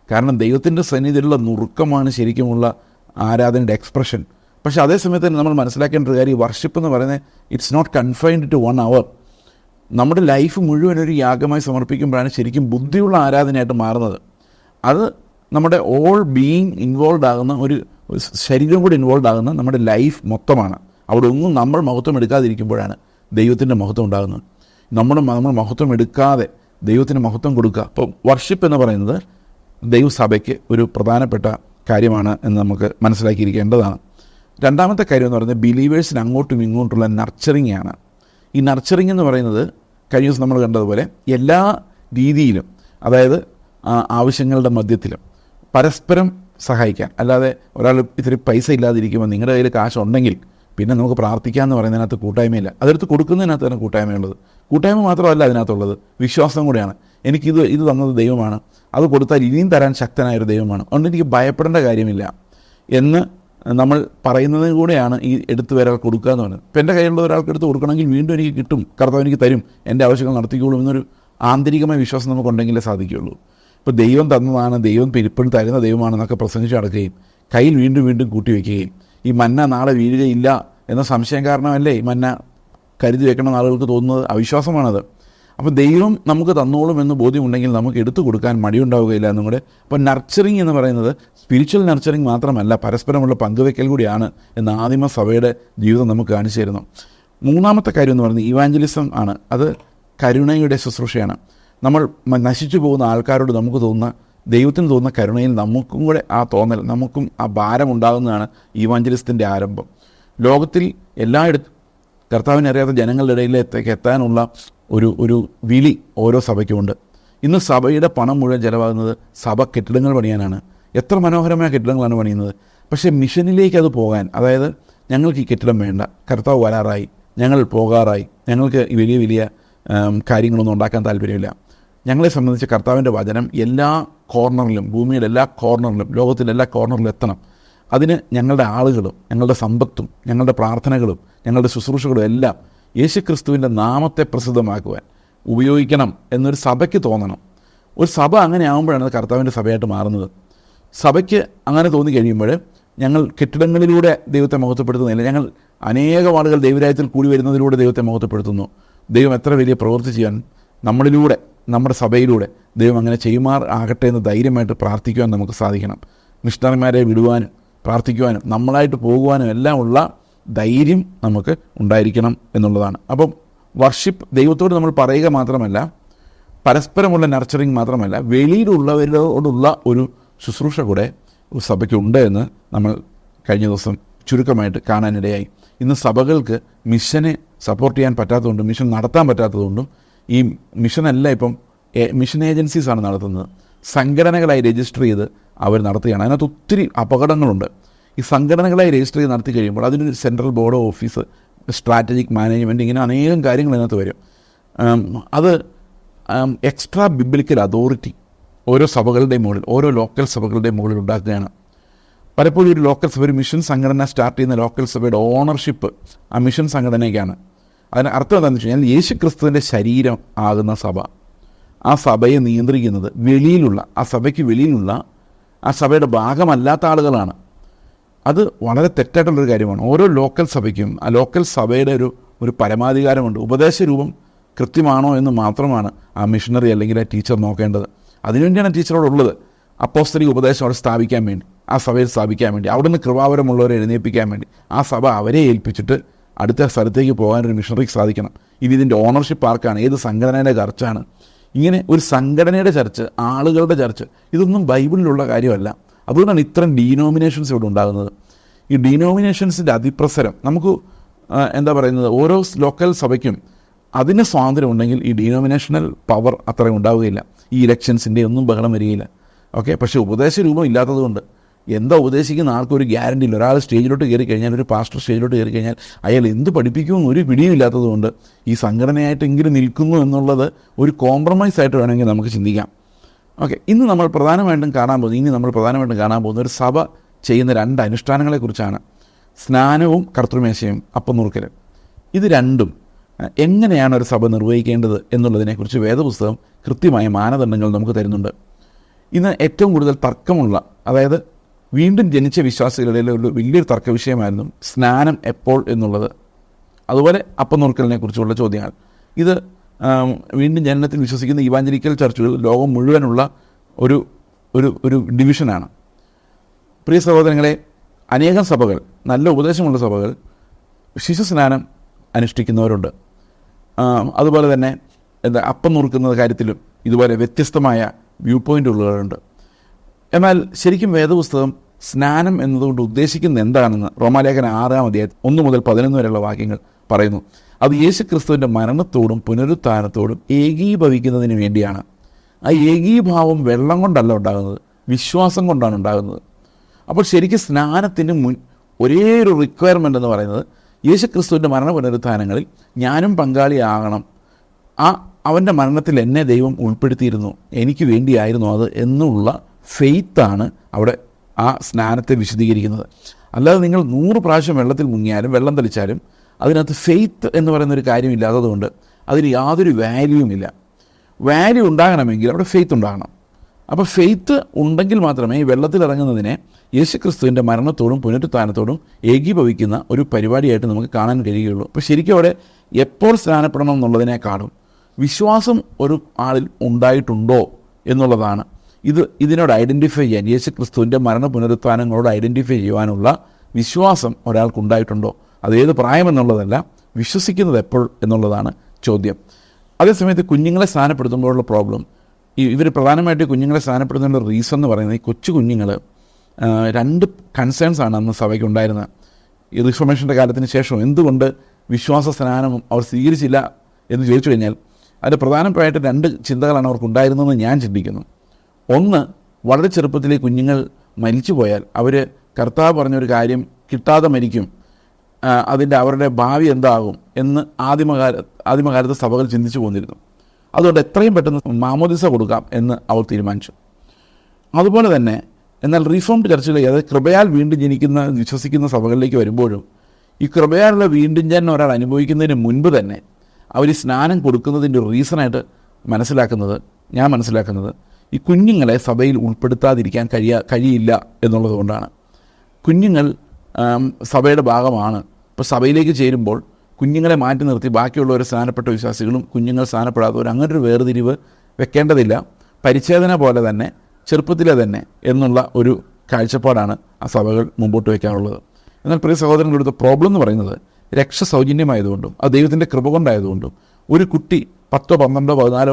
കാരണം ദൈവത്തിൻ്റെ സന്നിധിയിലുള്ള നുറുക്കമാണ് ശരിക്കുമുള്ള ആരാധനയുടെ എക്സ്പ്രഷൻ. പക്ഷേ അതേ സമയത്ത് തന്നെ നമ്മൾ മനസ്സിലാക്കേണ്ട ഒരു കാര്യം, വർഷിപ്പ് എന്ന് പറയുന്നത് it's not confined to 1 hour. നമ്മുടെ ലൈഫ് മുഴുവൻ ഒരു യാഗമായി സമർപ്പിക്കുമ്പോഴാണ് ശരിക്കും ബുദ്ധിയുള്ള ആരാധനയായിട്ട് മാറുന്നത്. അത് നമ്മുടെ ഓൾ ബീയിങ് ഇൻവോൾവ് ആകുന്ന, ഒരു ശരീരം കൂടി ഇൻവോൾവ് ആകുന്ന നമ്മുടെ ലൈഫ് മൊത്തമാണ്. അവിടെ ഒന്നും നമ്മൾ മഹത്വം എടുക്കാതിരിക്കുമ്പോഴാണ് ദൈവത്തിൻ്റെ മഹത്വം ഉണ്ടാകുന്നത്. നമ്മൾ മഹത്വം എടുക്കാതെ ദൈവത്തിന് മഹത്വം കൊടുക്കുക. അപ്പോൾ വർഷിപ്പ് എന്ന് പറയുന്നത് ദൈവസഭയ്ക്ക് ഒരു പ്രധാനപ്പെട്ട കാര്യമാണ് എന്ന് നമുക്ക് മനസ്സിലാക്കിയിരിക്കേണ്ടതാണ്. രണ്ടാമത്തെ കാര്യം എന്ന് പറയുന്നത് ബിലീവേഴ്സിന് അങ്ങോട്ടും ഇങ്ങോട്ടുള്ള നർച്ചറിങ് ആണ്. ഈ നർച്ചറിങ് എന്ന് പറയുന്നത് കഴിഞ്ഞ ദിവസം നമ്മൾ കണ്ടതുപോലെ എല്ലാ രീതിയിലും, അതായത് ആവശ്യങ്ങളുടെ മധ്യത്തിലും പരസ്പരം സഹായിക്കാൻ. അല്ലാതെ ഒരാൾ ഇത്തിരി പൈസ ഇല്ലാതിരിക്കുമ്പോൾ നിങ്ങളുടെ കയ്യിൽ കാശുണ്ടെങ്കിൽ പിന്നെ നമുക്ക് പ്രാർത്ഥിക്കാമെന്ന് പറയുന്നതിനകത്ത് കൂട്ടായ്മയില്ല. അതെടുത്ത് കൊടുക്കുന്നതിനകത്ത് തന്നെ കൂട്ടായ്മയുള്ളത്. കൂട്ടായ്മ മാത്രമല്ല അതിനകത്തുള്ളത്, വിശ്വാസം കൂടെയാണ്. ഇത് തന്നത് ദൈവമാണ്, അത് കൊടുത്താൽ ഇനിയും തരാൻ ശക്തനായൊരു ദൈവമാണ്, അതുകൊണ്ട് എനിക്ക് ഭയപ്പെടേണ്ട കാര്യമില്ല എന്ന് നമ്മൾ പറയുന്നതിന് കൂടെയാണ് ഈ എടുത്ത് വേറെ ആൾ കൊടുക്കുക എന്ന് പറയുന്നത്. ഇപ്പം എൻ്റെ കയ്യിലുള്ള ഒരാൾക്ക് എടുത്ത് കൊടുക്കണമെങ്കിൽ വീണ്ടും എനിക്ക് കിട്ടും, കർത്താവ് എനിക്ക് തരും, എൻ്റെ ആവശ്യങ്ങൾ നടത്തിക്കോളും എന്നൊരു ആന്തരികമായ വിശ്വാസം നമുക്കുണ്ടെങ്കിലേ സാധിക്കുകയുള്ളൂ. ഇപ്പോൾ ദൈവം തന്നതാണ്, ദൈവം ഇപ്പോഴും തരുന്ന ദൈവമാണെന്നൊക്കെ പ്രസംഗിച്ച് നടക്കുകയും കയ്യിൽ വീണ്ടും വീണ്ടും കൂട്ടിവെക്കുകയും ഈ മന്ന നാളെ വീഴുകയില്ല എന്ന സംശയം കാരണമല്ലേ ഈ മന്ന കരുതി വെക്കണം ആളുകൾക്ക് തോന്നുന്നത്. അവിശ്വാസമാണത്. അപ്പോൾ ദൈവം നമുക്ക് തന്നോളും എന്ന് ബോധ്യമുണ്ടെങ്കിൽ നമുക്ക് എടുത്തു കൊടുക്കാൻ മടിയുണ്ടാവുകയില്ല എന്നും കൂടെ. അപ്പോൾ നർച്ചറിങ് എന്ന് പറയുന്നത് സ്പിരിച്വൽ നർച്ചറിങ് മാത്രമല്ല, പരസ്പരമുള്ള പങ്കുവെക്കൽ കൂടിയാണ് എന്ന് ആദിമ സഭയുടെ ജീവിതം നമുക്ക് കാണിച്ചു തരുന്നു. മൂന്നാമത്തെ കാര്യം എന്ന് പറയുന്നത് ഇവാഞ്ചലിസം ആണ്. അത് കരുണയുടെ ശുശ്രൂഷയാണ്. നമ്മൾ നശിച്ചു പോകുന്ന ആൾക്കാരോട് നമുക്ക് തോന്നുന്ന, ദൈവത്തിന് തോന്നുന്ന കരുണയിൽ നമുക്കും കൂടെ ആ തോന്നൽ, നമുക്കും ആ ഭാരം ഉണ്ടാകുന്നതാണ് ഇവാഞ്ചലിസത്തിൻ്റെ ആരംഭം. ലോകത്തിൽ എല്ലായിടത്തും കർത്താവിനെ അറിയാത്ത ജനങ്ങളുടെ ഇടയിലേക്ക് എത്താനുള്ള ഒരു വിളി ഓരോ സഭയ്ക്കുമുണ്ട്. ഇന്ന് സഭയുടെ പണം മുഴുവൻ ചിലവാകുന്നത് സഭ കെട്ടിടങ്ങൾ പണിയാനാണ്. എത്ര മനോഹരമായ കെട്ടിടങ്ങളാണ് പണിയുന്നത്. പക്ഷേ മിഷനിലേക്ക് അത് പോകാൻ, അതായത് ഞങ്ങൾക്ക് ഈ കെട്ടിടം വേണ്ട, കർത്താവ് വരാറായി, ഞങ്ങൾ പോകാറായി, ഞങ്ങൾക്ക് ഈ വലിയ വലിയ കാര്യങ്ങളൊന്നും ഉണ്ടാക്കാൻ താല്പര്യമില്ല. ഞങ്ങളെ സംബന്ധിച്ച് കർത്താവിൻ്റെ വചനം എല്ലാ കോർണറിലും, ഭൂമിയുടെ എല്ലാ കോർണറിലും, ലോകത്തിൻ്റെ എല്ലാ കോർണറിലും എത്തണം. അതിന് ഞങ്ങളുടെ ആളുകളും ഞങ്ങളുടെ സമ്പത്തും ഞങ്ങളുടെ പ്രാർത്ഥനകളും ഞങ്ങളുടെ ശുശ്രൂഷകളും എല്ലാം യേശുക്രിസ്തുവിൻ്റെ നാമത്തെ പ്രസിദ്ധമാക്കുവാൻ ഉപയോഗിക്കണം എന്നൊരു സഭയ്ക്ക് തോന്നണം. ഒരു സഭ അങ്ങനെ ആകുമ്പോഴാണ് കർത്താവിൻ്റെ സഭയായിട്ട് മാറുന്നത്. സഭയ്ക്ക് അങ്ങനെ തോന്നി കഴിയുമ്പോൾ ഞങ്ങൾ കെട്ടിടങ്ങളിലൂടെ ദൈവത്തെ മഹത്വപ്പെടുത്തുന്നില്ല, ഞങ്ങൾ അനേകം ആളുകൾ ദൈവരാജ്യത്തിൽ കൂടി വരുന്നതിലൂടെ ദൈവത്തെ മഹത്വപ്പെടുത്തുന്നു. ദൈവം എത്ര വലിയ പ്രവൃത്തി ചെയ്യാൻ നമ്മളിലൂടെ, നമ്മുടെ സഭയിലൂടെ ദൈവം അങ്ങനെ ചെയ്യുമാർ ആകട്ടെ എന്ന് ധൈര്യമായിട്ട് പ്രാർത്ഥിക്കുവാൻ നമുക്ക് സാധിക്കണം. മിഷണറിമാരെ വിടുവാനും പ്രാർത്ഥിക്കുവാനും നമ്മളായിട്ട് പോകുവാനും എല്ലാം ഉള്ള ധൈര്യം നമുക്ക് ഉണ്ടായിരിക്കണം എന്നുള്ളതാണ്. അപ്പം വർഷിപ്പ് ദൈവത്തോട് നമ്മൾ പറയുക മാത്രമല്ല, പരസ്പരമുള്ള നർച്ചറിങ് മാത്രമല്ല, വെളിയിലുള്ളവരോടുള്ള ഒരു ശുശ്രൂഷ കൂടെ സഭയ്ക്കുണ്ട് എന്ന് നമ്മൾ കഴിഞ്ഞ ദിവസം ചുരുക്കമായിട്ട് കാണാനിടയായി. ഇന്ന് സഭകൾക്ക് മിഷനെ സപ്പോർട്ട് ചെയ്യാൻ പറ്റാത്തതുകൊണ്ടും മിഷൻ നടത്താൻ പറ്റാത്തതുകൊണ്ടും ഈ മിഷനെല്ലാം ഇപ്പം മിഷൻ ഏജൻസീസാണ് നടത്തുന്നത്. സംഘടനകളായി രജിസ്റ്റർ ചെയ്ത് അവർ നടത്തുകയാണ്. അതിനകത്ത് ഒത്തിരി അപകടങ്ങളുണ്ട്. ഈ സംഘടനകളായി രജിസ്റ്റർ ചെയ്ത് നടത്തി കഴിയുമ്പോൾ അതിനൊരു central board office, strategic management, ഇങ്ങനെ അനേകം കാര്യങ്ങൾ അതിനകത്ത് വരും. അത് എക്സ്ട്രാ ബിബ്ലിക്കൽ അതോറിറ്റി ഓരോ സഭകളുടെയും മുകളിൽ, ഓരോ ലോക്കൽ സഭകളുടെയും മുകളിൽ ഉണ്ടാക്കുകയാണ്. പലപ്പോഴും ഒരു ലോക്കൽ സഭ, ഒരു മിഷൻ സംഘടന സ്റ്റാർട്ട് ചെയ്യുന്ന ലോക്കൽ സഭയുടെ ഓണർഷിപ്പ് ആ മിഷൻ സംഘടനയ്ക്കാണ്. അതിന് അർത്ഥം എന്താണെന്ന് വെച്ച് കഴിഞ്ഞാൽ യേശുക്രിസ്തുവിൻ്റെ ശരീരം ആകുന്ന സഭ, ആ സഭയെ നിയന്ത്രിക്കുന്നത് വെളിയിലുള്ള, ആ സഭയ്ക്ക് വെളിയിലുള്ള, ആ സഭയുടെ ഭാഗമല്ലാത്ത ആളുകളാണ്. അത് വളരെ തെറ്റായിട്ടുള്ളൊരു കാര്യമാണ്. ഓരോ ലോക്കൽ സഭയ്ക്കും ആ ലോക്കൽ സഭയുടെ ഒരു പരമാധികാരമുണ്ട്. ഉപദേശരൂപം കൃത്യമാണോ എന്ന് മാത്രമാണ് ആ മിഷണറി അല്ലെങ്കിൽ ആ ടീച്ചർ നോക്കേണ്ടത്. അതിനുവേണ്ടിയാണ് ടീച്ചറോടുള്ളത്. അപ്പോസ്തലിക ഉപദേശം അവിടെ സ്ഥാപിക്കാൻ വേണ്ടി, ആ സഭയിൽ സ്ഥാപിക്കാൻ വേണ്ടി, അവിടുന്ന് കൃപാവരമുള്ളവരെ എഴുന്നേൽപ്പിക്കാൻ വേണ്ടി ആ സഭ അവരെ ഏൽപ്പിച്ചിട്ട് അടുത്ത സ്ഥലത്തേക്ക് പോകാനൊരു മിഷണറിക്ക് സാധിക്കണം. ഇതിൻ്റെ ഓണർഷിപ്പ് ആർക്കാണ്? ഏത് സംഘടനയുടെ ചർച്ചാണ്? ഇങ്ങനെ ഒരു സംഘടനയുടെ ചർച്ച്, ആളുകളുടെ ചർച്ച്, ഇതൊന്നും ബൈബിളിലുള്ള കാര്യമല്ല. അതുകൊണ്ടാണ് ഇത്തരം ഡീനോമിനേഷൻസ് ഇവിടെ ഉണ്ടാകുന്നത്. ഈ ഡീനോമിനേഷൻസിൻ്റെ അതിപ്രസരം നമുക്ക് എന്താ പറയുന്നത്, ഓരോ ലോക്കൽ സഭയ്ക്കും അതിന് സ്വാതന്ത്ര്യം ഉണ്ടെങ്കിൽ ഈ ഡീനോമിനേഷണൽ പവർ അത്ര ഉണ്ടാവുകയില്ല. ഈ ഇലക്ഷൻസിൻ്റെ ഒന്നും ബഹളം വരികയില്ല. ഓക്കെ, പക്ഷേ ഉപദേശ രൂപം ഇല്ലാത്തതുകൊണ്ട് എന്താ ഉപദേശിക്കുന്ന ആർക്കും ഒരു ഗ്യാരണ്ടി ഇല്ല. ഒരാൾ സ്റ്റേജിലോട്ട് കയറി കഴിഞ്ഞാൽ, ഒരു പാസ്റ്റർ സ്റ്റേജിലോട്ട് കയറി കഴിഞ്ഞാൽ അയാൾ എന്ത് പഠിപ്പിക്കുമെന്ന് ഒരു പിടിയും ഇല്ലാത്തതുകൊണ്ട് ഈ സംഘടനയായിട്ടെങ്കിലും നിൽക്കുന്നു എന്നുള്ളത് ഒരു കോംപ്രമൈസ് ആയിട്ട് വേണമെങ്കിൽ നമുക്ക് ചിന്തിക്കാം. ഓക്കെ, ഇനി നമ്മൾ പ്രധാനമായിട്ടും കാണാൻ പോകുന്ന ഒരു സഭ ചെയ്യുന്ന 2 അനുഷ്ഠാനങ്ങളെക്കുറിച്ചാണ്. സ്നാനവും കർത്തൃമേശയും അപ്പം നുറുക്കലും. ഇത് രണ്ടും എങ്ങനെയാണ് ഒരു സഭ നിർവഹിക്കേണ്ടത് എന്നുള്ളതിനെക്കുറിച്ച് വേദപുസ്തകം കൃത്യമായ മാനദണ്ഡങ്ങൾ നമുക്ക് തരുന്നുണ്ട്. ഇന്ന് ഏറ്റവും കൂടുതൽ തർക്കമുള്ള, അതായത് വീണ്ടും ജനിച്ച വിശ്വാസികളുടെ ഒരു വലിയൊരു തർക്ക വിഷയമായിരുന്നു സ്നാനം എപ്പോൾ എന്നുള്ളത്. അതുപോലെ അപ്പം നുറുക്കലിനെ കുറിച്ചുള്ള ചോദ്യങ്ങൾ. ഇത് വീണ്ടും ജനനത്തിൽ വിശ്വസിക്കുന്ന ഇവാഞ്ചലിക്കൽ ചർച്ചുകൾ ലോകം മുഴുവനുള്ള ഒരു ഡിവിഷനാണ്. പ്രിയ സഹോദരങ്ങളെ, അനേകം സഭകൾ, നല്ല ഉപദേശമുള്ള സഭകൾ ശിശുസ്നാനം അനുഷ്ഠിക്കുന്നവരുണ്ട്. അതുപോലെ തന്നെ അപ്പം നുറുക്കുന്ന കാര്യത്തിലും ഇതുപോലെ വ്യത്യസ്തമായ വ്യൂ പോയിൻ്റ് ഉള്ളവരുണ്ട്. എന്നാൽ ശരിക്കും വേദപുസ്തകം സ്നാനം എന്നതുകൊണ്ട് ഉദ്ദേശിക്കുന്നത് എന്താണെന്ന് റോമാലേഖനം 6-ാം അധ്യായം 1 മുതൽ 11 വരെയുള്ള വാക്യങ്ങൾ പറയുന്നു. അത് യേശുക്രിസ്തുവിൻ്റെ മരണത്തോടും പുനരുത്ഥാനത്തോടും ഏകീഭവിക്കുന്നതിന് വേണ്ടിയാണ്. ആ ഏകീഭാവം വെള്ളം കൊണ്ടല്ല ഉണ്ടാകുന്നത്, വിശ്വാസം കൊണ്ടാണ് ഉണ്ടാകുന്നത്. അപ്പോൾ ശരിക്കും സ്നാനത്തിന് ഒരേ ഒരു റിക്വയർമെൻ്റ് എന്ന് പറയുന്നത് യേശുക്രിസ്തുവിൻ്റെ മരണ പുനരുത്ഥാനങ്ങളിൽ ഞാനും പങ്കാളിയാകണം. അവൻ്റെ മരണത്തിൽ എന്നെ ദൈവം ഉൾപ്പെടുത്തിയിരുന്നു, എനിക്ക് വേണ്ടിയായിരുന്നു അത് എന്നുള്ള ഫെയ്ത്താണ് അവിടെ ആ സ്നാനത്തെ വിശദീകരിക്കുന്നത്. അല്ലാതെ നിങ്ങൾ 100 പ്രാവശ്യം വെള്ളത്തിൽ മുങ്ങിയാലും വെള്ളം തളിച്ചാലും അതിനകത്ത് ഫെയ്ത്ത് എന്ന് പറയുന്നൊരു കാര്യമില്ലാത്തതുകൊണ്ട് അതിന് യാതൊരു വാല്യൂവുമില്ല. വാല്യൂ ഉണ്ടാകണമെങ്കിൽ അവിടെ ഫെയ്ത്ത് ഉണ്ടാകണം. അപ്പോൾ ഫെയ്ത്ത് ഉണ്ടെങ്കിൽ മാത്രമേ ഈ വെള്ളത്തിലിറങ്ങുന്നതിനെ യേശുക്രിസ്തുവിൻ്റെ മരണത്തോടും പുനരുത്ഥാനത്തോടും ഏകീഭവിക്കുന്ന ഒരു പരിപാടിയായിട്ട് നമുക്ക് കാണാൻ കഴിയുകയുള്ളൂ. അപ്പോൾ ശരിക്കും അവിടെ എപ്പോൾ സ്നാനപ്പെടണം എന്നുള്ളതിനേക്കാളും വിശ്വാസം ഒരു ആളിൽ ഉണ്ടായിട്ടുണ്ടോ എന്നുള്ളതാണ്. ഇതിനോട് ഐഡൻറ്റിഫൈ ചെയ്യാൻ, യേശുക്രിസ്തുവിൻ്റെ മരണ പുനരുത്ഥാനങ്ങളോട് ഐഡൻറ്റിഫൈ ചെയ്യുവാനുള്ള വിശ്വാസം ഒരാൾക്കുണ്ടായിട്ടുണ്ടോ, അതേത് പ്രായമെന്നുള്ളതല്ല, വിശ്വസിക്കുന്നത് എപ്പോൾ എന്നുള്ളതാണ് ചോദ്യം. അതേസമയത്ത് കുഞ്ഞുങ്ങളെ സ്നാനപ്പെടുത്തുമ്പോഴുള്ള പ്രോബ്ലം, ഇവർ പ്രധാനമായിട്ട് കുഞ്ഞുങ്ങളെ സ്നാനപ്പെടുത്തുന്ന റീസൺ എന്ന് പറയുന്നത്, ഈ കൊച്ചു കുഞ്ഞുങ്ങൾ 2 കൺസേൺസ് ആണ് അന്ന് സഭയ്ക്ക് ഉണ്ടായിരുന്നത്. ഈ റിഫോർമേഷൻ്റെ കാലത്തിന് ശേഷം എന്തുകൊണ്ട് വിശ്വാസ സ്നാനം അവർ സ്വീകരിച്ചില്ല എന്ന് ചോദിച്ചു കഴിഞ്ഞാൽ അതിൽ പ്രധാനമായിട്ട് 2 ചിന്തകളാണ് അവർക്കുണ്ടായിരുന്നതെന്ന് ഞാൻ ചിന്തിക്കുന്നു. ഒന്ന്, വളരെ ചെറുപ്പത്തിലെ കുഞ്ഞുങ്ങൾ മരിച്ചു പോയാൽ അവർ കർത്താവ് പറഞ്ഞൊരു കാര്യം കിട്ടാതെ മരിക്കും, അവരുടെ ഭാവി എന്താകും എന്ന് ആദിമകാലത്ത് സഭകൾ ചിന്തിച്ചു പോന്നിരുന്നു. അതുകൊണ്ട് എത്രയും പെട്ടെന്ന് മാമോദിസ കൊടുക്കാം എന്ന് അവർ തീരുമാനിച്ചു. അതുപോലെ തന്നെ എന്നാൽ റീഫോംഡ് ചർച്ചിലേക്ക്, അതായത് കൃപയാൽ വീണ്ടും വിശ്വസിക്കുന്ന സഭകളിലേക്ക് വരുമ്പോഴും ഈ കൃപയാലുള്ള വീണ്ടും ജനനം ഒരാൾ അനുഭവിക്കുന്നതിന് മുൻപ് തന്നെ അവർ ഈ സ്നാനം കൊടുക്കുന്നതിൻ്റെ ഒരു റീസണായിട്ട് ഞാൻ മനസ്സിലാക്കുന്നത് ഈ കുഞ്ഞുങ്ങളെ സഭയിൽ ഉൾപ്പെടുത്താതിരിക്കാൻ കഴിയില്ല എന്നുള്ളത് കൊണ്ടാണ്. കുഞ്ഞുങ്ങൾ സഭയുടെ ഭാഗമാണ്. ഇപ്പോൾ സഭയിലേക്ക് ചേരുമ്പോൾ കുഞ്ഞുങ്ങളെ മാറ്റി നിർത്തി ബാക്കിയുള്ളവർ സ്നാനപ്പെട്ട വിശ്വാസികളും കുഞ്ഞുങ്ങൾ സ്നാനപ്പെടാത്തവർ അങ്ങനൊരു വേർതിരിവ് വെക്കേണ്ടതില്ല. പരിച്ഛേദന പോലെ തന്നെ ചെറുപ്പത്തിലെ തന്നെ എന്നുള്ള ഒരു കാഴ്ചപ്പാടാണ് ആ സഭകൾ മുമ്പോട്ട് വയ്ക്കാനുള്ളത്. എന്നാൽ പ്രിയ സഹോദരങ്ങളുടെ പ്രോബ്ലം എന്ന് പറയുന്നത് രക്ഷ സൗജന്യമായതുകൊണ്ടും അത് ദൈവത്തിൻ്റെ കൃപ കൊണ്ടായതുകൊണ്ടും ഒരു കുട്ടി 10, 12, 14,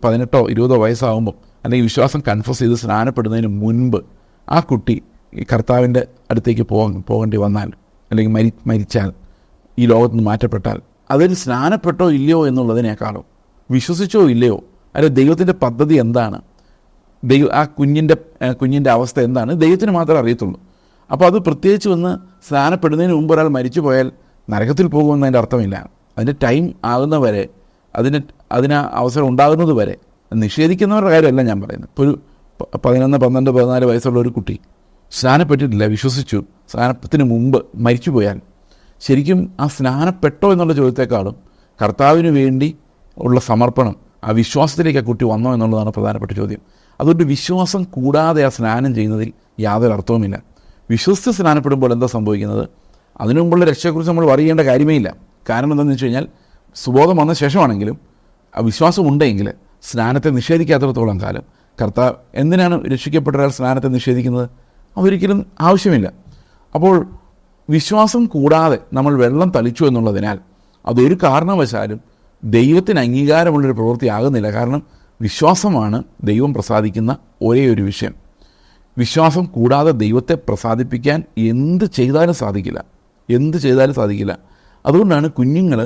18, 20 വയസ്സാകുമ്പം അല്ലെങ്കിൽ വിശ്വാസം കൺഫസ് ചെയ്ത് സ്നാനപ്പെടുന്നതിന് മുൻപ് ആ കുട്ടി ഈ കർത്താവിൻ്റെ അടുത്തേക്ക് പോകേണ്ടി വന്നാൽ അല്ലെങ്കിൽ മരിച്ചാൽ, ഈ ലോകത്ത് നിന്ന് മാറ്റപ്പെട്ടാൽ, അതിൽ സ്നാനപ്പെട്ടോ ഇല്ലയോ എന്നുള്ളതിനേക്കാളും വിശ്വസിച്ചോ ഇല്ലയോ, അല്ലെങ്കിൽ ദൈവത്തിൻ്റെ പദ്ധതി എന്താണ്, ആ കുഞ്ഞിൻ്റെ അവസ്ഥ എന്താണ് ദൈവത്തിന് മാത്രമേ അറിയത്തുള്ളൂ. അപ്പോൾ അത് പ്രത്യേകിച്ച് വന്ന് സ്നാനപ്പെടുന്നതിന് മുമ്പ് ഒരാൾ മരിച്ചു പോയാൽ നരകത്തിൽ പോകുമെന്നതിൻ്റെ അർത്ഥമില്ല. അതിൻ്റെ ടൈം ആകുന്നവരെ, അതിന് അവസരം ഉണ്ടാകുന്നത് വരെ നിഷേധിക്കുന്നവരുടെ കാര്യമല്ല ഞാൻ പറയുന്നത്. ഇപ്പോൾ ഒരു 11, 12, 14 വയസ്സുള്ള ഒരു കുട്ടി സ്നാനപ്പെട്ടിട്ടില്ല, വിശ്വസിച്ചു, സ്നാനത്തിന് മുമ്പ് മരിച്ചു പോയാൽ ശരിക്കും ആ സ്നാനപ്പെട്ടോ എന്നുള്ള ചോദ്യത്തെക്കാളും കർത്താവിന് വേണ്ടി ഉള്ള സമർപ്പണം, ആ വിശ്വാസത്തിലേക്ക് ആ കുട്ടി വന്നോ എന്നുള്ളതാണ് പ്രധാനപ്പെട്ട ചോദ്യം. അതുകൊണ്ട് വിശ്വാസം കൂടാതെ ആ സ്നാനം ചെയ്യുന്നതിൽ യാതൊരു അർത്ഥവുമില്ല. വിശ്വസിച്ച് സ്നാനപ്പെടുമ്പോൾ എന്താ സംഭവിക്കുന്നത്, അതിനു മുമ്പുള്ള രക്ഷയെക്കുറിച്ച് നമ്മൾ അറിയേണ്ട കാര്യമേ ഇല്ല. കാരണം എന്താണെന്ന് വെച്ച് കഴിഞ്ഞാൽ സുബോധം വന്ന ശേഷമാണെങ്കിലും ആ വിശ്വാസം ഉണ്ടെങ്കിൽ സ്നാനത്തെ നിഷേധിക്കാത്തിടത്തോളം കാലം കർത്താവ് എന്തിനാണ് രക്ഷിക്കപ്പെട്ട ഒരാൾ സ്നാനത്തെ നിഷേധിക്കുന്നത്? അതൊരിക്കലും ആവശ്യമില്ല. അപ്പോൾ വിശ്വാസം കൂടാതെ നമ്മൾ വെള്ളം തളിച്ചു എന്നുള്ളതിനാൽ അതൊരു കാരണവശാലും ദൈവത്തിന് അംഗീകാരമുള്ളൊരു പ്രവൃത്തിയാകുന്നില്ല. കാരണം വിശ്വാസമാണ് ദൈവം പ്രസാദിക്കുന്ന ഒരേ ഒരു വിഷയം. വിശ്വാസം കൂടാതെ ദൈവത്തെ പ്രസാദിപ്പിക്കാൻ എന്ത് ചെയ്താലും സാധിക്കില്ല. അതുകൊണ്ടാണ് കുഞ്ഞുങ്ങൾ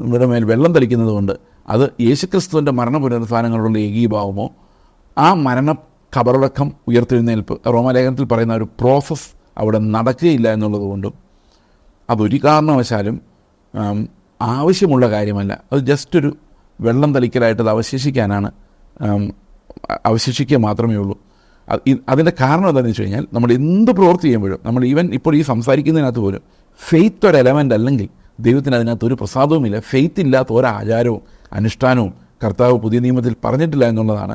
ഇവിടെ മേൽ വെള്ളം തളിക്കുന്നത് കൊണ്ട് അത് യേശുക്രിസ്തുവിൻ്റെ മരണ പുനരുത്ഥാനങ്ങളുള്ള ഏകീഭാവമോ ആ മരണ ഖബറടക്കം ഉയർത്തെഴുന്നേൽപ്പ് റോമാലേഖനത്തിൽ പറയുന്ന ഒരു പ്രോസസ്സ് അവിടെ നടക്കുകയില്ല എന്നുള്ളത് കൊണ്ടും അതൊരു കാരണവശാലും ആവശ്യമുള്ള കാര്യമല്ല. അത് ജസ്റ്റ് ഒരു വെള്ളം തളിക്കലായിട്ട് അത് അവശേഷിക്കുക മാത്രമേ ഉള്ളൂ. അതിൻ്റെ കാരണം എന്താണെന്ന് വെച്ച് കഴിഞ്ഞാൽ നമ്മൾ എന്ത് പ്രവൃത്തി ചെയ്യുമ്പോഴും, നമ്മൾ ഇപ്പോൾ ഈ സംസാരിക്കുന്നതിനകത്ത് പോലും ഫെയ്ത്ത് ഒരു എലമെൻ്റ് അല്ലെങ്കിൽ ദൈവത്തിന് അതിനകത്ത് ഒരു പ്രസാദവുമില്ല. ഫെയ്ത്ത് ഇല്ലാത്ത ഒരാചാരവും അനുഷ്ഠാനവും കർത്താവ് പുതിയ നിയമത്തിൽ പറഞ്ഞിട്ടില്ല എന്നുള്ളതാണ്.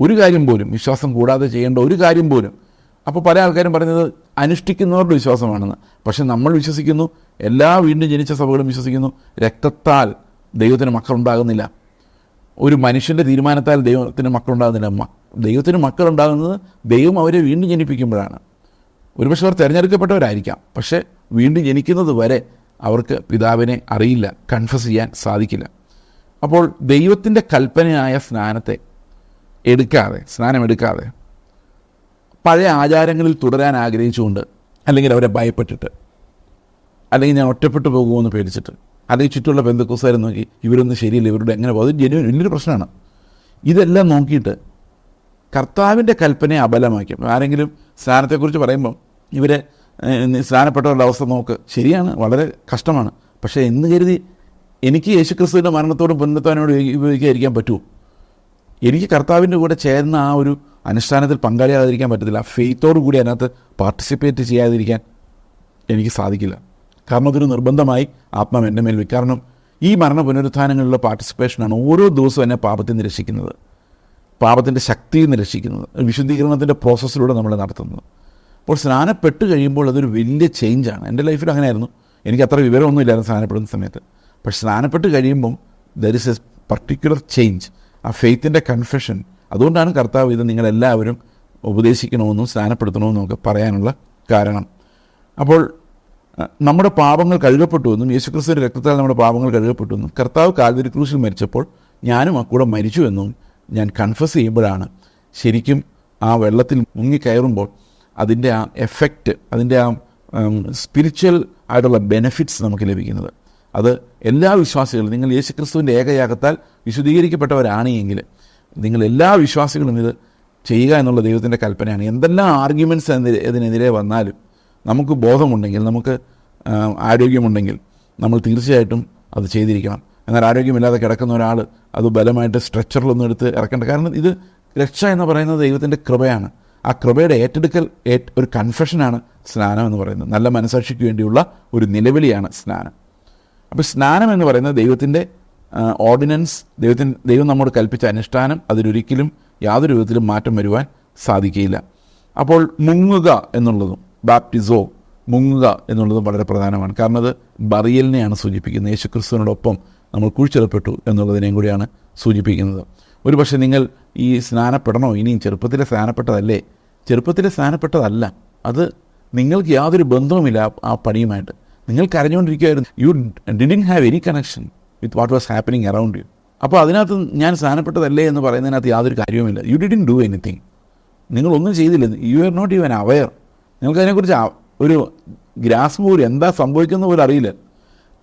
ഒരു കാര്യം പോലും വിശ്വാസം കൂടാതെ ചെയ്യേണ്ട ഒരു കാര്യം പോലും. അപ്പോൾ പല ആൾക്കാരും പറയുന്നത് അനുഷ്ഠിക്കുന്നവരുടെ വിശ്വാസമാണെന്ന്. പക്ഷെ നമ്മൾ വിശ്വസിക്കുന്നു, എല്ലാ വീണ്ടും ജനിച്ച സഭകളും വിശ്വസിക്കുന്നു, രക്തത്താൽ ദൈവത്തിന് മക്കളുണ്ടാകുന്നില്ല. ഒരു മനുഷ്യൻ്റെ തീരുമാനത്താൽ ദൈവത്തിന് മക്കളുണ്ടാകുന്നില്ല. ദൈവത്തിന് മക്കളുണ്ടാകുന്നത് ദൈവം അവരെ വീണ്ടും ജനിപ്പിക്കുമ്പോഴാണ്. ഒരുപക്ഷെ അവർ തിരഞ്ഞെടുക്കപ്പെട്ടവരായിരിക്കാം, പക്ഷേ വീണ്ടും ജനിക്കുന്നത് വരെ അവർക്ക് പിതാവിനെ അറിയില്ല, കൺഫസ് ചെയ്യാൻ സാധിക്കില്ല. അപ്പോൾ ദൈവത്തിൻ്റെ കൽപ്പനയായ സ്നാനം എടുക്കാതെ പഴയ ആചാരങ്ങളിൽ തുടരാൻ ആഗ്രഹിച്ചുകൊണ്ട്, അല്ലെങ്കിൽ അവരെ ഭയപ്പെട്ടിട്ട്, അല്ലെങ്കിൽ ഞാൻ ഒറ്റപ്പെട്ടു പോകുമെന്ന് പേടിച്ചിട്ട്, അല്ലെങ്കിൽ ചുറ്റുമുള്ള പെന്തക്കോസ്തുകാരെ നോക്കി ഇവരൊന്നും ശരിയില്ല, ഇവരുടെ എങ്ങനെ പോകും, അത് വലിയൊരു പ്രശ്നമാണ്. ഇതെല്ലാം നോക്കിയിട്ട് കർത്താവിൻ്റെ കൽപ്പനയെ അബലമാക്കും. ആരെങ്കിലും സ്നാനത്തെക്കുറിച്ച് പറയുമ്പം ഇവരെ സ്നാനപ്പെട്ടവരുടെ അവസ്ഥ നോക്ക്, ശരിയാണ്, വളരെ കഷ്ടമാണ്. പക്ഷേ എന്ന് കരുതി എനിക്ക് യേശുക്രിസ്തുവിൻ്റെ മരണത്തോടും പുനരുത്ഥാനത്തോടും ഉപയോഗിക്കാതിരിക്കാൻ പറ്റുമോ? എനിക്ക് കർത്താവിൻ്റെ കൂടെ ചേർന്ന ആ ഒരു അനുഷ്ഠാനത്തിൽ പങ്കാളിയാകാതിരിക്കാൻ പറ്റത്തില്ല. ആ ഫെയ്ത്തോടു കൂടി അതിനകത്ത് പാർട്ടിസിപ്പേറ്റ് ചെയ്യാതിരിക്കാൻ എനിക്ക് സാധിക്കില്ല. കാരണം അതൊരു നിർബന്ധമായി ആത്മാവ് എൻ്റെ മേൽ വയ്ക്കും. കാരണം ഈ മരണ പുനരുത്ഥാനങ്ങളിലുള്ള പാർട്ടിസിപ്പേഷനാണ് ഓരോ ദിവസവും എന്നെ പാപത്തിൽ നിന്ന് രക്ഷിക്കുന്നത്. പാപത്തിൻ്റെ ശക്തിയിൽ നിന്ന് രക്ഷിക്കുന്നത്, വിശുദ്ധീകരണത്തിൻ്റെ പ്രോസസ്സിലൂടെ നമ്മൾ നടത്തുന്നത്. അപ്പോൾ സ്നാനപ്പെട്ട് കഴിയുമ്പോൾ അതൊരു വലിയ ചേഞ്ചാണ്. എൻ്റെ ലൈഫിൽ അങ്ങനെയായിരുന്നു. എനിക്ക് അത്ര വിവരമൊന്നും ഇല്ലായിരുന്നു സ്നാനപ്പെടുന്ന സമയത്ത്. പക്ഷെ സ്നാനപ്പെട്ട് കഴിയുമ്പം there is A particular change, ആ ഫെയ്ത്തിൻ്റെ കൺഫെഷൻ. അതുകൊണ്ടാണ് കർത്താവ് ഇത് നിങ്ങളെല്ലാവരും ഉപദേശിക്കണമെന്നും സ്നാനപ്പെടുത്തണമെന്നും ഒക്കെ പറയാനുള്ള കാരണം. അപ്പോൾ നമ്മുടെ പാപങ്ങൾ കഴുകപ്പെട്ടു എന്നും യേശുക്രിസ്തുവിൻ്റെ രക്തത്താൽ നമ്മുടെ പാപങ്ങൾ കഴുകപ്പെട്ടു എന്നും കർത്താവ് കാൽവരി ക്രൂശിൽ മരിച്ചപ്പോൾ ഞാനും ആ കൂടെ മരിച്ചു എന്നും ഞാൻ കൺഫസ് ചെയ്യുമ്പോഴാണ് ശരിക്കും ആ വെള്ളത്തിൽ മുങ്ങിക്കയറുമ്പോൾ അതിൻ്റെ ആ എഫക്റ്റ്, അതിൻ്റെ ആ സ്പിരിച്വൽ ആയിട്ടുള്ള ബെനഫിറ്റ്സ് നമുക്ക് ലഭിക്കുന്നത്. അത് എല്ലാ വിശ്വാസികളും, നിങ്ങൾ യേശുക്രിസ്തുവിൻ്റെ ഏകയാഗത്താൽ വിശുദ്ധീകരിക്കപ്പെട്ടവരാണ് എങ്കിൽ നിങ്ങൾ എല്ലാ വിശ്വാസികളും ഇത് ചെയ്യുക എന്നുള്ള ദൈവത്തിൻ്റെ കൽപ്പനയാണ്. എന്തെല്ലാം ആർഗ്യുമെൻറ്റ്സ് ഇതിനെതിരെ വന്നാലും നമുക്ക് ബോധമുണ്ടെങ്കിൽ, നമുക്ക് ആരോഗ്യമുണ്ടെങ്കിൽ നമ്മൾ തീർച്ചയായിട്ടും അത് ചെയ്തിരിക്കണം. എന്നാൽ ആരോഗ്യമില്ലാതെ കിടക്കുന്ന ഒരാൾ അത് ബലമായിട്ട് സ്ട്രെച്ചറിലൊന്നും എടുത്ത് ഇറക്കേണ്ട. കാരണം ഇത് രക്ഷ എന്ന് പറയുന്നത് ദൈവത്തിൻ്റെ കൃപയാണ്. ആ കൃപയുടെ ഏറ്റെടുക്കൽ, ഒരു കൺഫെഷനാണ് സ്നാനം എന്ന് പറയുന്നത്. നല്ല മനസാക്ഷിക്ക് വേണ്ടിയുള്ള ഒരു നിലവിളിയാണ് സ്നാനം. അപ്പോൾ സ്നാനം എന്ന് പറയുന്നത് ദൈവത്തിൻ്റെ ഓർഡിനൻസ്, ദൈവം നമ്മോട് കൽപ്പിച്ച അനുഷ്ഠാനം. അതിലൊരിക്കലും യാതൊരു വിധത്തിലും മാറ്റം വരുവാൻ സാധിക്കുകയില്ല. അപ്പോൾ മുങ്ങുക എന്നുള്ളതും, ബാപ്റ്റിസോ, മുങ്ങുക എന്നുള്ളതും വളരെ പ്രധാനമാണ്. കാരണം അത് ബറിയലിനെയാണ് സൂചിപ്പിക്കുന്നത്. യേശുക്രിസ്തുവിനോടൊപ്പം നമ്മൾ കുഴിച്ചിടപ്പെട്ടു എന്നുള്ളതിനെയും കൂടിയാണ് സൂചിപ്പിക്കുന്നത്. ഒരു പക്ഷേ നിങ്ങൾ ഈ സ്നാനപ്പെടണോ, ഇനിയും ചെറുപ്പത്തിലെ സ്നാനപ്പെട്ടതല്ലേ? ചെറുപ്പത്തിലെ സ്നാനപ്പെട്ടതല്ല. അത് നിങ്ങൾക്ക് യാതൊരു ബന്ധവുമില്ല ആ പണിയുമായിട്ട്. നിങ്ങൾ കരഞ്ഞുകൊണ്ടിരിക്കുകയായിരുന്നു. You didn't have any connection with what was happening around you. അപ്പോൾ അതിനകത്ത് ഞാൻ സ്നാനപ്പെട്ടതല്ലേ എന്ന് പറയുന്നതിനകത്ത് യാതൊരു കാര്യവുമില്ല. You didn't do anything. നിങ്ങളൊന്നും ചെയ്തില്ല. You are not even aware. നിങ്ങൾക്കതിനെക്കുറിച്ച് ഒരു ഗ്രാസ് പോലും എന്താ സംഭവിക്കുന്നത് പോലും അറിയില്ല.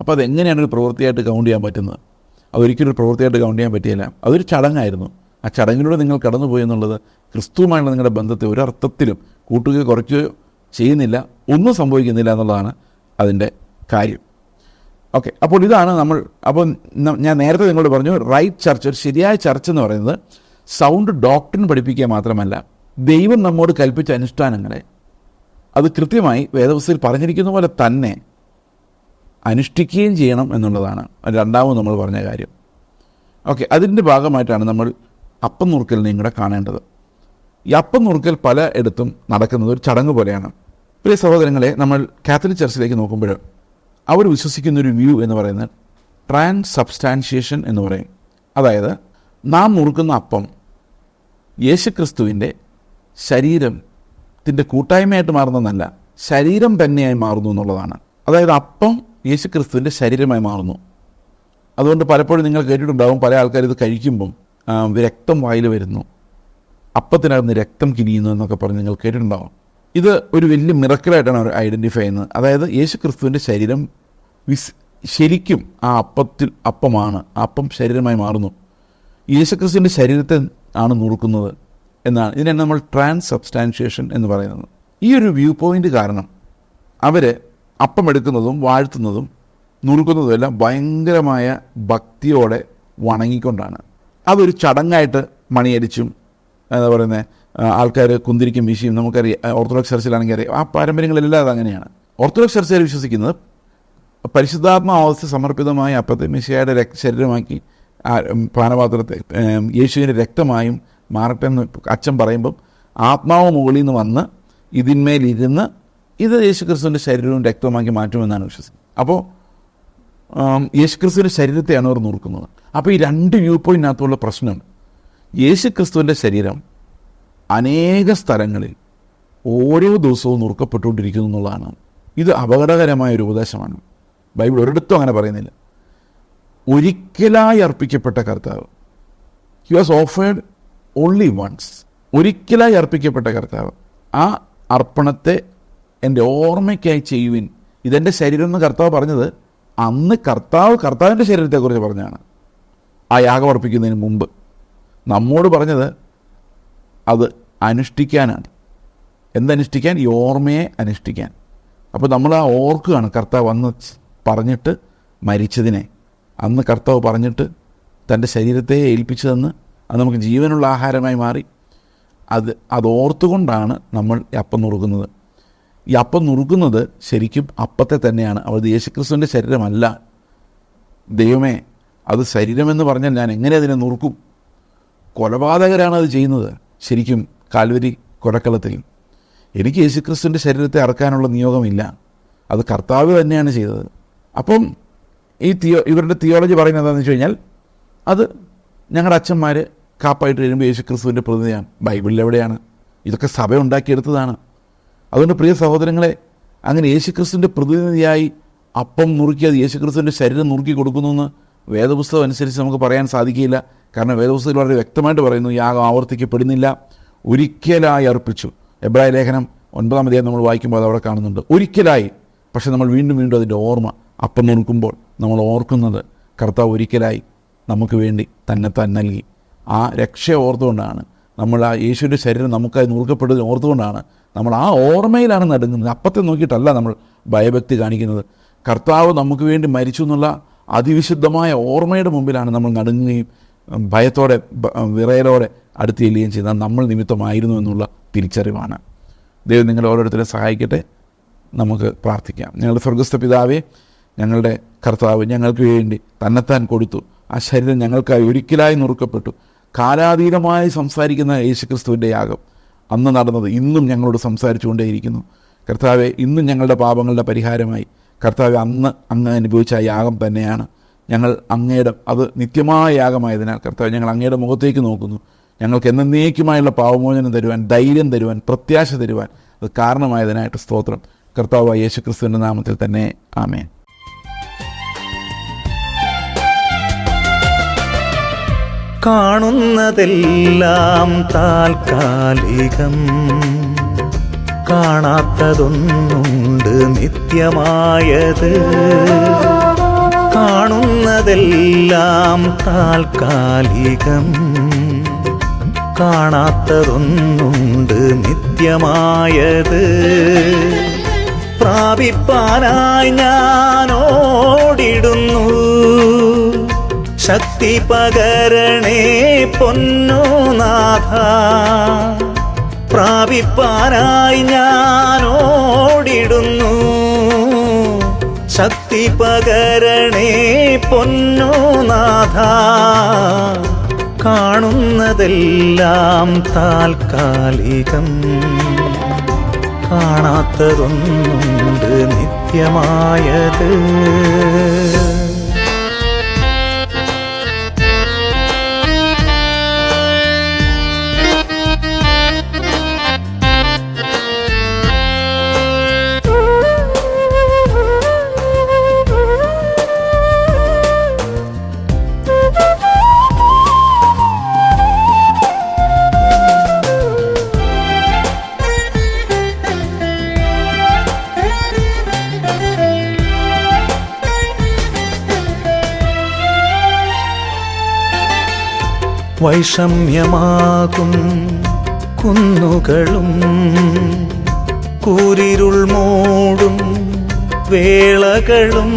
അപ്പോൾ അതെങ്ങനെയാണ് ഒരു പ്രവൃത്തിയായിട്ട് കൗണ്ട് ചെയ്യാൻ പറ്റുന്നത്? അതൊരിക്കലും ഒരു പ്രവൃത്തിയായിട്ട് കൗണ്ട് ചെയ്യാൻ പറ്റിയില്ല. അതൊരു ചടങ്ങായിരുന്നു. ആ ചടങ്ങിലൂടെ നിങ്ങൾ കടന്നുപോയി എന്നുള്ളത് ക്രിസ്തുവുമായുള്ള നിങ്ങളുടെ ബന്ധത്തെ ഒരർത്ഥത്തിലും കൂട്ടുകയോ കുറയ്ക്കുകയോ ചെയ്യുന്നില്ല, ഒന്നും സംഭവിക്കുന്നില്ല എന്നുള്ളതാണ് അതിൻ്റെ കാര്യം. ഓക്കെ, അപ്പോൾ ഇതാണ് അപ്പോൾ ഞാൻ നേരത്തെ നിങ്ങളോട് പറഞ്ഞു, റൈറ്റ് ചർച്ച്, ഒരു ശരിയായ ചർച്ച് എന്ന് പറയുന്നത് സൗണ്ട് ഡോക്ട്രിൻ പഠിപ്പിക്കുക മാത്രമല്ല, ദൈവം നമ്മോട് കൽപ്പിച്ച അനുഷ്ഠാനങ്ങളെ അത് കൃത്യമായി വേദപുസ്തകത്തിൽ പറഞ്ഞിരിക്കുന്ന പോലെ തന്നെ അനുഷ്ഠിക്കുകയും ചെയ്യണം എന്നുള്ളതാണ് രണ്ടാമത് നമ്മൾ പറഞ്ഞ കാര്യം. ഓക്കെ, അതിൻ്റെ ഭാഗമായിട്ടാണ് നമ്മൾ അപ്പം നുറുക്കലിനെയും കൂടെ കാണേണ്ടത്. ഈ അപ്പം നുറുക്കൽ പലയിടത്തും നടക്കുന്നത് ഒരു ചടങ്ങ് പോലെയാണ്. പ്രിയ സഹോദരങ്ങളെ, നമ്മൾ കാത്തലിക് ചർച്ചിലേക്ക് നോക്കുമ്പോൾ അവർ വിശ്വസിക്കുന്നൊരു വ്യൂ എന്ന് പറയുന്നത് ട്രാൻസ്സബ്സ്റ്റാൻഷിയേഷൻ എന്ന് പറയും. അതായത് നാം നുറുക്കുന്ന അപ്പം യേശുക്രിസ്തുവിൻ്റെ ശരീരത്തിൻ്റെ കൂട്ടായ്മയായിട്ട് മാറുന്നതല്ല, ശരീരം തന്നെയായി മാറുന്നു എന്നുള്ളതാണ്. അതായത് അപ്പം യേശുക്രിസ്തുവിൻ്റെ ശരീരമായി മാറുന്നു. അതുകൊണ്ട് പലപ്പോഴും നിങ്ങൾ കേട്ടിട്ടുണ്ടാവും, പല ആൾക്കാർ ഇത് കഴിക്കുമ്പം രക്തം വായിൽ വരുന്നു, അപ്പത്തിനകത്ത് രക്തം കിനിയുന്നു എന്നൊക്കെ പറഞ്ഞ് നിങ്ങൾ കേട്ടിട്ടുണ്ടാവും. ഇത് ഒരു വലിയ മിറക്കിളായിട്ടാണ് അവർ ഐഡൻറ്റിഫൈ ചെയ്യുന്നത്. അതായത് യേശുക്രിസ്തുവിൻ്റെ ശരീരം ശരിക്കും ആ അപ്പമാണ്, ആ അപ്പം ശരീരമായി മാറുന്നു. യേശുക്രിസ്തുവിൻ്റെ ശരീരത്തെ ആണ് നുറുക്കുന്നത് എന്നാണ് ഇതിനെ നമ്മൾ ട്രാൻസ്സബ്സ്റ്റാൻഷിയേഷൻ എന്ന് പറയുന്നത്. ഈ ഒരു വ്യൂ പോയിൻ്റ് കാരണം അവർ അപ്പം എടുക്കുന്നതും വാഴ്ത്തുന്നതും നുറുക്കുന്നതും എല്ലാം ഭയങ്കരമായ ഭക്തിയോടെ വണങ്ങിക്കൊണ്ടാണ്. അതൊരു ചടങ്ങായിട്ട് മണിയടിച്ചും എന്താ പറയുന്നത്, ആൾക്കാർ കുന്തിരിക്കും വീശിയും നമുക്കറിയാം. ഓർത്തഡോക്സ് ചർച്ചിലാണെങ്കിൽ അറിയാം, ആ പാരമ്പര്യങ്ങളെല്ലാം അതങ്ങനെയാണ്. ഓർത്തഡോക്സ് ചർച്ചയിൽ വിശ്വസിക്കുന്നത് പരിശുദ്ധാത്മാവസ്ഥ സമർപ്പിതമായ അപ്പത്തെ മെസ്സിഹയുടെ ശരീരമാക്കി പാനപാത്രത്തെ യേശുവിൻ്റെ രക്തമായും മാറട്ടെ എന്ന് അച്ഛൻ പറയുമ്പം ആത്മാവ് മുകളിൽ നിന്ന് വന്ന് ഇതിന്മേലിരുന്ന് ഇത് യേശുക്രിസ്തുവിൻ്റെ ശരീരവും രക്തവുമാക്കി മാറ്റുമെന്നാണ് വിശ്വസിക്കുന്നത്. അപ്പോൾ യേശുക്രിസ്തുവിൻ്റെ ശരീരത്തെയാണ് അവർ നുറുക്കുന്നത്. അപ്പോൾ ഈ രണ്ട് വ്യൂ പോയിൻറ്റിനകത്തുള്ള പ്രശ്നം, യേശുക്രിസ്തുവിൻ്റെ ശരീരം അനേക സ്ഥലങ്ങളിൽ ഓരോ ദിവസവും നുറുക്കപ്പെട്ടുകൊണ്ടിരിക്കുന്നു എന്നുള്ളതാണ്. ഇത് അപകടകരമായ ഒരു ഉപദേശമാണ്. ബൈബിൾ ഒരിടത്തും അങ്ങനെ പറയുന്നില്ല. ഒരിക്കലായി അർപ്പിക്കപ്പെട്ട കർത്താവ്, he was offered only once. ഒരിക്കലായി അർപ്പിക്കപ്പെട്ട കർത്താവ്, ആ അർപ്പണത്തെ എൻ്റെ ഓർമ്മയ്ക്കായി ചെയ്യുവിൻ, ഇതെൻ്റെ ശരീരം എന്ന് കർത്താവ് പറഞ്ഞത് അന്ന് കർത്താവിൻ്റെ ശരീരത്തെക്കുറിച്ച് പറഞ്ഞാണ്. ആ യാഗം അർപ്പിക്കുന്നതിന് മുമ്പ് നമ്മോട് പറഞ്ഞത് അത് അനുഷ്ഠിക്കാനാണ്. എന്തനുഷ്ഠിക്കാൻ? ഈ ഓർമ്മയെ അനുഷ്ഠിക്കാൻ. അപ്പോൾ നമ്മൾ ആ ഓർക്കുകയാണ് കർത്താവ് അന്ന് പറഞ്ഞിട്ട് മരിച്ചതിനെ, അന്ന് കർത്താവ് പറഞ്ഞിട്ട് തൻ്റെ ശരീരത്തെ ഏൽപ്പിച്ചതെന്ന്, അത് നമുക്ക് ജീവനുള്ള ആഹാരമായി മാറി. അത് ഓർത്തുകൊണ്ടാണ് നമ്മൾ അപ്പം നുറുക്കുന്നത്. ഈ അപ്പം നുറുക്കുന്നത് ശരിക്കും അപ്പത്തെ തന്നെയാണ്. അത് യേശുക്രിസ്തുവിൻ്റെ ശരീരമല്ല. ദൈവമേ, അത് ശരീരമെന്ന് പറഞ്ഞാൽ ഞാൻ എങ്ങനെ അതിനെ നുറുക്കും? കൊലപാതകരാണ് അത് ചെയ്യുന്നത്. ശരിക്കും കാൽവരി കൊലക്കളത്തിൽ എനിക്ക് യേശുക്രിസ്തുവിൻ്റെ ശരീരത്തെ അറക്കാനുള്ള നിയോഗമില്ല, അത് കർത്താവ് തന്നെയാണ് ചെയ്തത്. അപ്പം ഇവരുടെ തിയോളജി പറയുന്നത് എന്താണെന്ന് വെച്ച് കഴിഞ്ഞാൽ, അത് ഞങ്ങളുടെ അച്ഛന്മാർ കാപ്പായിട്ട് വരുമ്പോൾ യേശുക്രിസ്തുവിൻ്റെ പ്രതിനിധിയാണ്. ബൈബിളിൽ എവിടെയാണ്? ഇതൊക്കെ സഭ ഉണ്ടാക്കിയെടുത്തതാണ്. അതുകൊണ്ട് പ്രിയ സഹോദരങ്ങളെ, അങ്ങനെ യേശുക്രിസ്തുവിൻ്റെ പ്രതിനിധിയായി അപ്പം നുറുക്കി അത് യേശുക്രിസ്തുവിൻ്റെ ശരീരം നുറുക്കി കൊടുക്കുന്നു എന്ന് വേദപുസ്തകം അനുസരിച്ച് നമുക്ക് പറയാൻ സാധിക്കില്ല. കാരണം വേദപുസ്തകത്തിൽ വളരെ വ്യക്തമായിട്ട് പറയുന്നു, യാഗം ആവർത്തിക്കപ്പെടുന്നില്ല, ഒരിക്കലായി അർപ്പിച്ചു. എബ്രായ ലേഖനം 9-ാം അധ്യായം നമ്മൾ വായിക്കുമ്പോൾ അത് അവിടെ കാണുന്നുണ്ട്, ഒരിക്കലായി. പക്ഷെ നമ്മൾ വീണ്ടും വീണ്ടും അതിൻ്റെ ഓർമ്മ അപ്പം നുറുക്കുമ്പോൾ നമ്മൾ ഓർക്കുന്നത് കർത്താവ് ഒരിക്കലായി നമുക്ക് വേണ്ടി തന്നെത്താൻ നൽകി. ആ രക്ഷ ഓർത്തുകൊണ്ടാണ് നമ്മൾ ആ യേശുവിൻ്റെ ശരീരം നമുക്കായി നുറുക്കപ്പെട്ടതിന് ഓർത്തുകൊണ്ടാണ് നമ്മൾ ആ ഓർമ്മയിലാണ് നടുങ്ങുന്നത്. അപ്പത്തെ നോക്കിയിട്ടല്ല നമ്മൾ ഭയഭക്തി കാണിക്കുന്നത്. കർത്താവ് നമുക്ക് വേണ്ടി മരിച്ചു എന്നുള്ള അതിവിശുദ്ധമായ ഓർമ്മയുടെ മുമ്പിലാണ് നമ്മൾ നടുങ്ങുകയും ഭയത്തോടെ വിറയലോടെ അടുത്ത് ചെല്ലുകയും ചെയ്താൽ നമ്മൾ നിമിത്തമായിരുന്നു എന്നുള്ള തിരിച്ചറിവാണ്. ദൈവം നിങ്ങളെ ഓരോരുത്തരെ സഹായിക്കട്ടെ. നമുക്ക് പ്രാർത്ഥിക്കാം. ഞങ്ങളുടെ സ്വർഗ്ഗസ്ഥ പിതാവേ, ഞങ്ങളുടെ കർത്താവ് ഞങ്ങൾക്ക് വേണ്ടി തന്നെത്താൻ കൊടുത്തു. ആ ശരീരം ഞങ്ങൾക്കായി ഒരിക്കലായി നുറുക്കപ്പെട്ടു. കാലാതീതമായി സംസാരിക്കുന്ന യേശുക്രിസ്തുവിൻ്റെ യാഗം അന്ന് നടന്നത് ഇന്നും ഞങ്ങളോട് സംസാരിച്ചുകൊണ്ടേയിരിക്കുന്നു. കർത്താവെ, ഇന്നും ഞങ്ങളുടെ പാപങ്ങളുടെ പരിഹാരമായി കർത്താവെ അന്ന് അങ്ങ് അനുഭവിച്ച ആ യാഗം തന്നെയാണ് ഞങ്ങൾ അങ്ങയുടെ, അത് നിത്യമായ യാഗമായതിനാൽ കർത്താവ് ഞങ്ങൾ അങ്ങയുടെ മുഖത്തേക്ക് നോക്കുന്നു. ഞങ്ങൾക്ക് എന്നേക്കുമായുള്ള പാപമോചനം തരുവാൻ, ധൈര്യം തരുവാൻ, പ്രത്യാശ തരുവാൻ അത് കാരണമായതിനായിട്ട് സ്തോത്രം. കർത്താവായ യേശുക്രിസ്തുവിൻ്റെ നാമത്തിൽ തന്നെ ആമേൻ. കാണുന്നതെല്ലാം താൽക്കാലികം, കാണാത്തതൊന്നുണ്ട് നിത്യമായത്. കാണുന്നതെല്ലാം താൽക്കാലികം, കാണാത്തതൊന്നുണ്ട് നിത്യമായത്. പ്രാപിപ്പാനായി ഞാൻ ഓടിടുന്നു, ശക്തി പകരണേ പൊന്നുനാഥ. പ്രാപിപ്പാനായി ഞാൻ ഓടിടുന്നു, ശക്തി പകരണേ പൊന്നുനാഥ. കാണുന്നതെല്ലാം താൽക്കാലികം, കാണാത്തതൊന്നുണ്ട് നിത്യമായത്. വൈഷമ്യമാകും കുന്നുകളും കൂരിരുൾ മൂടും വേളകളും,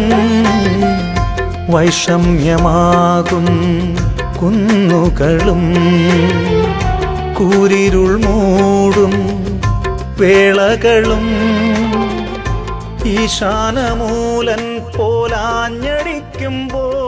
വൈഷമ്യമാകും കുന്നുകളും കൂരിരുൾ മൂടും വേളകളും, ഈശാനമൂലൻ പോലാഞ്ഞടിക്കുമ്പോൾ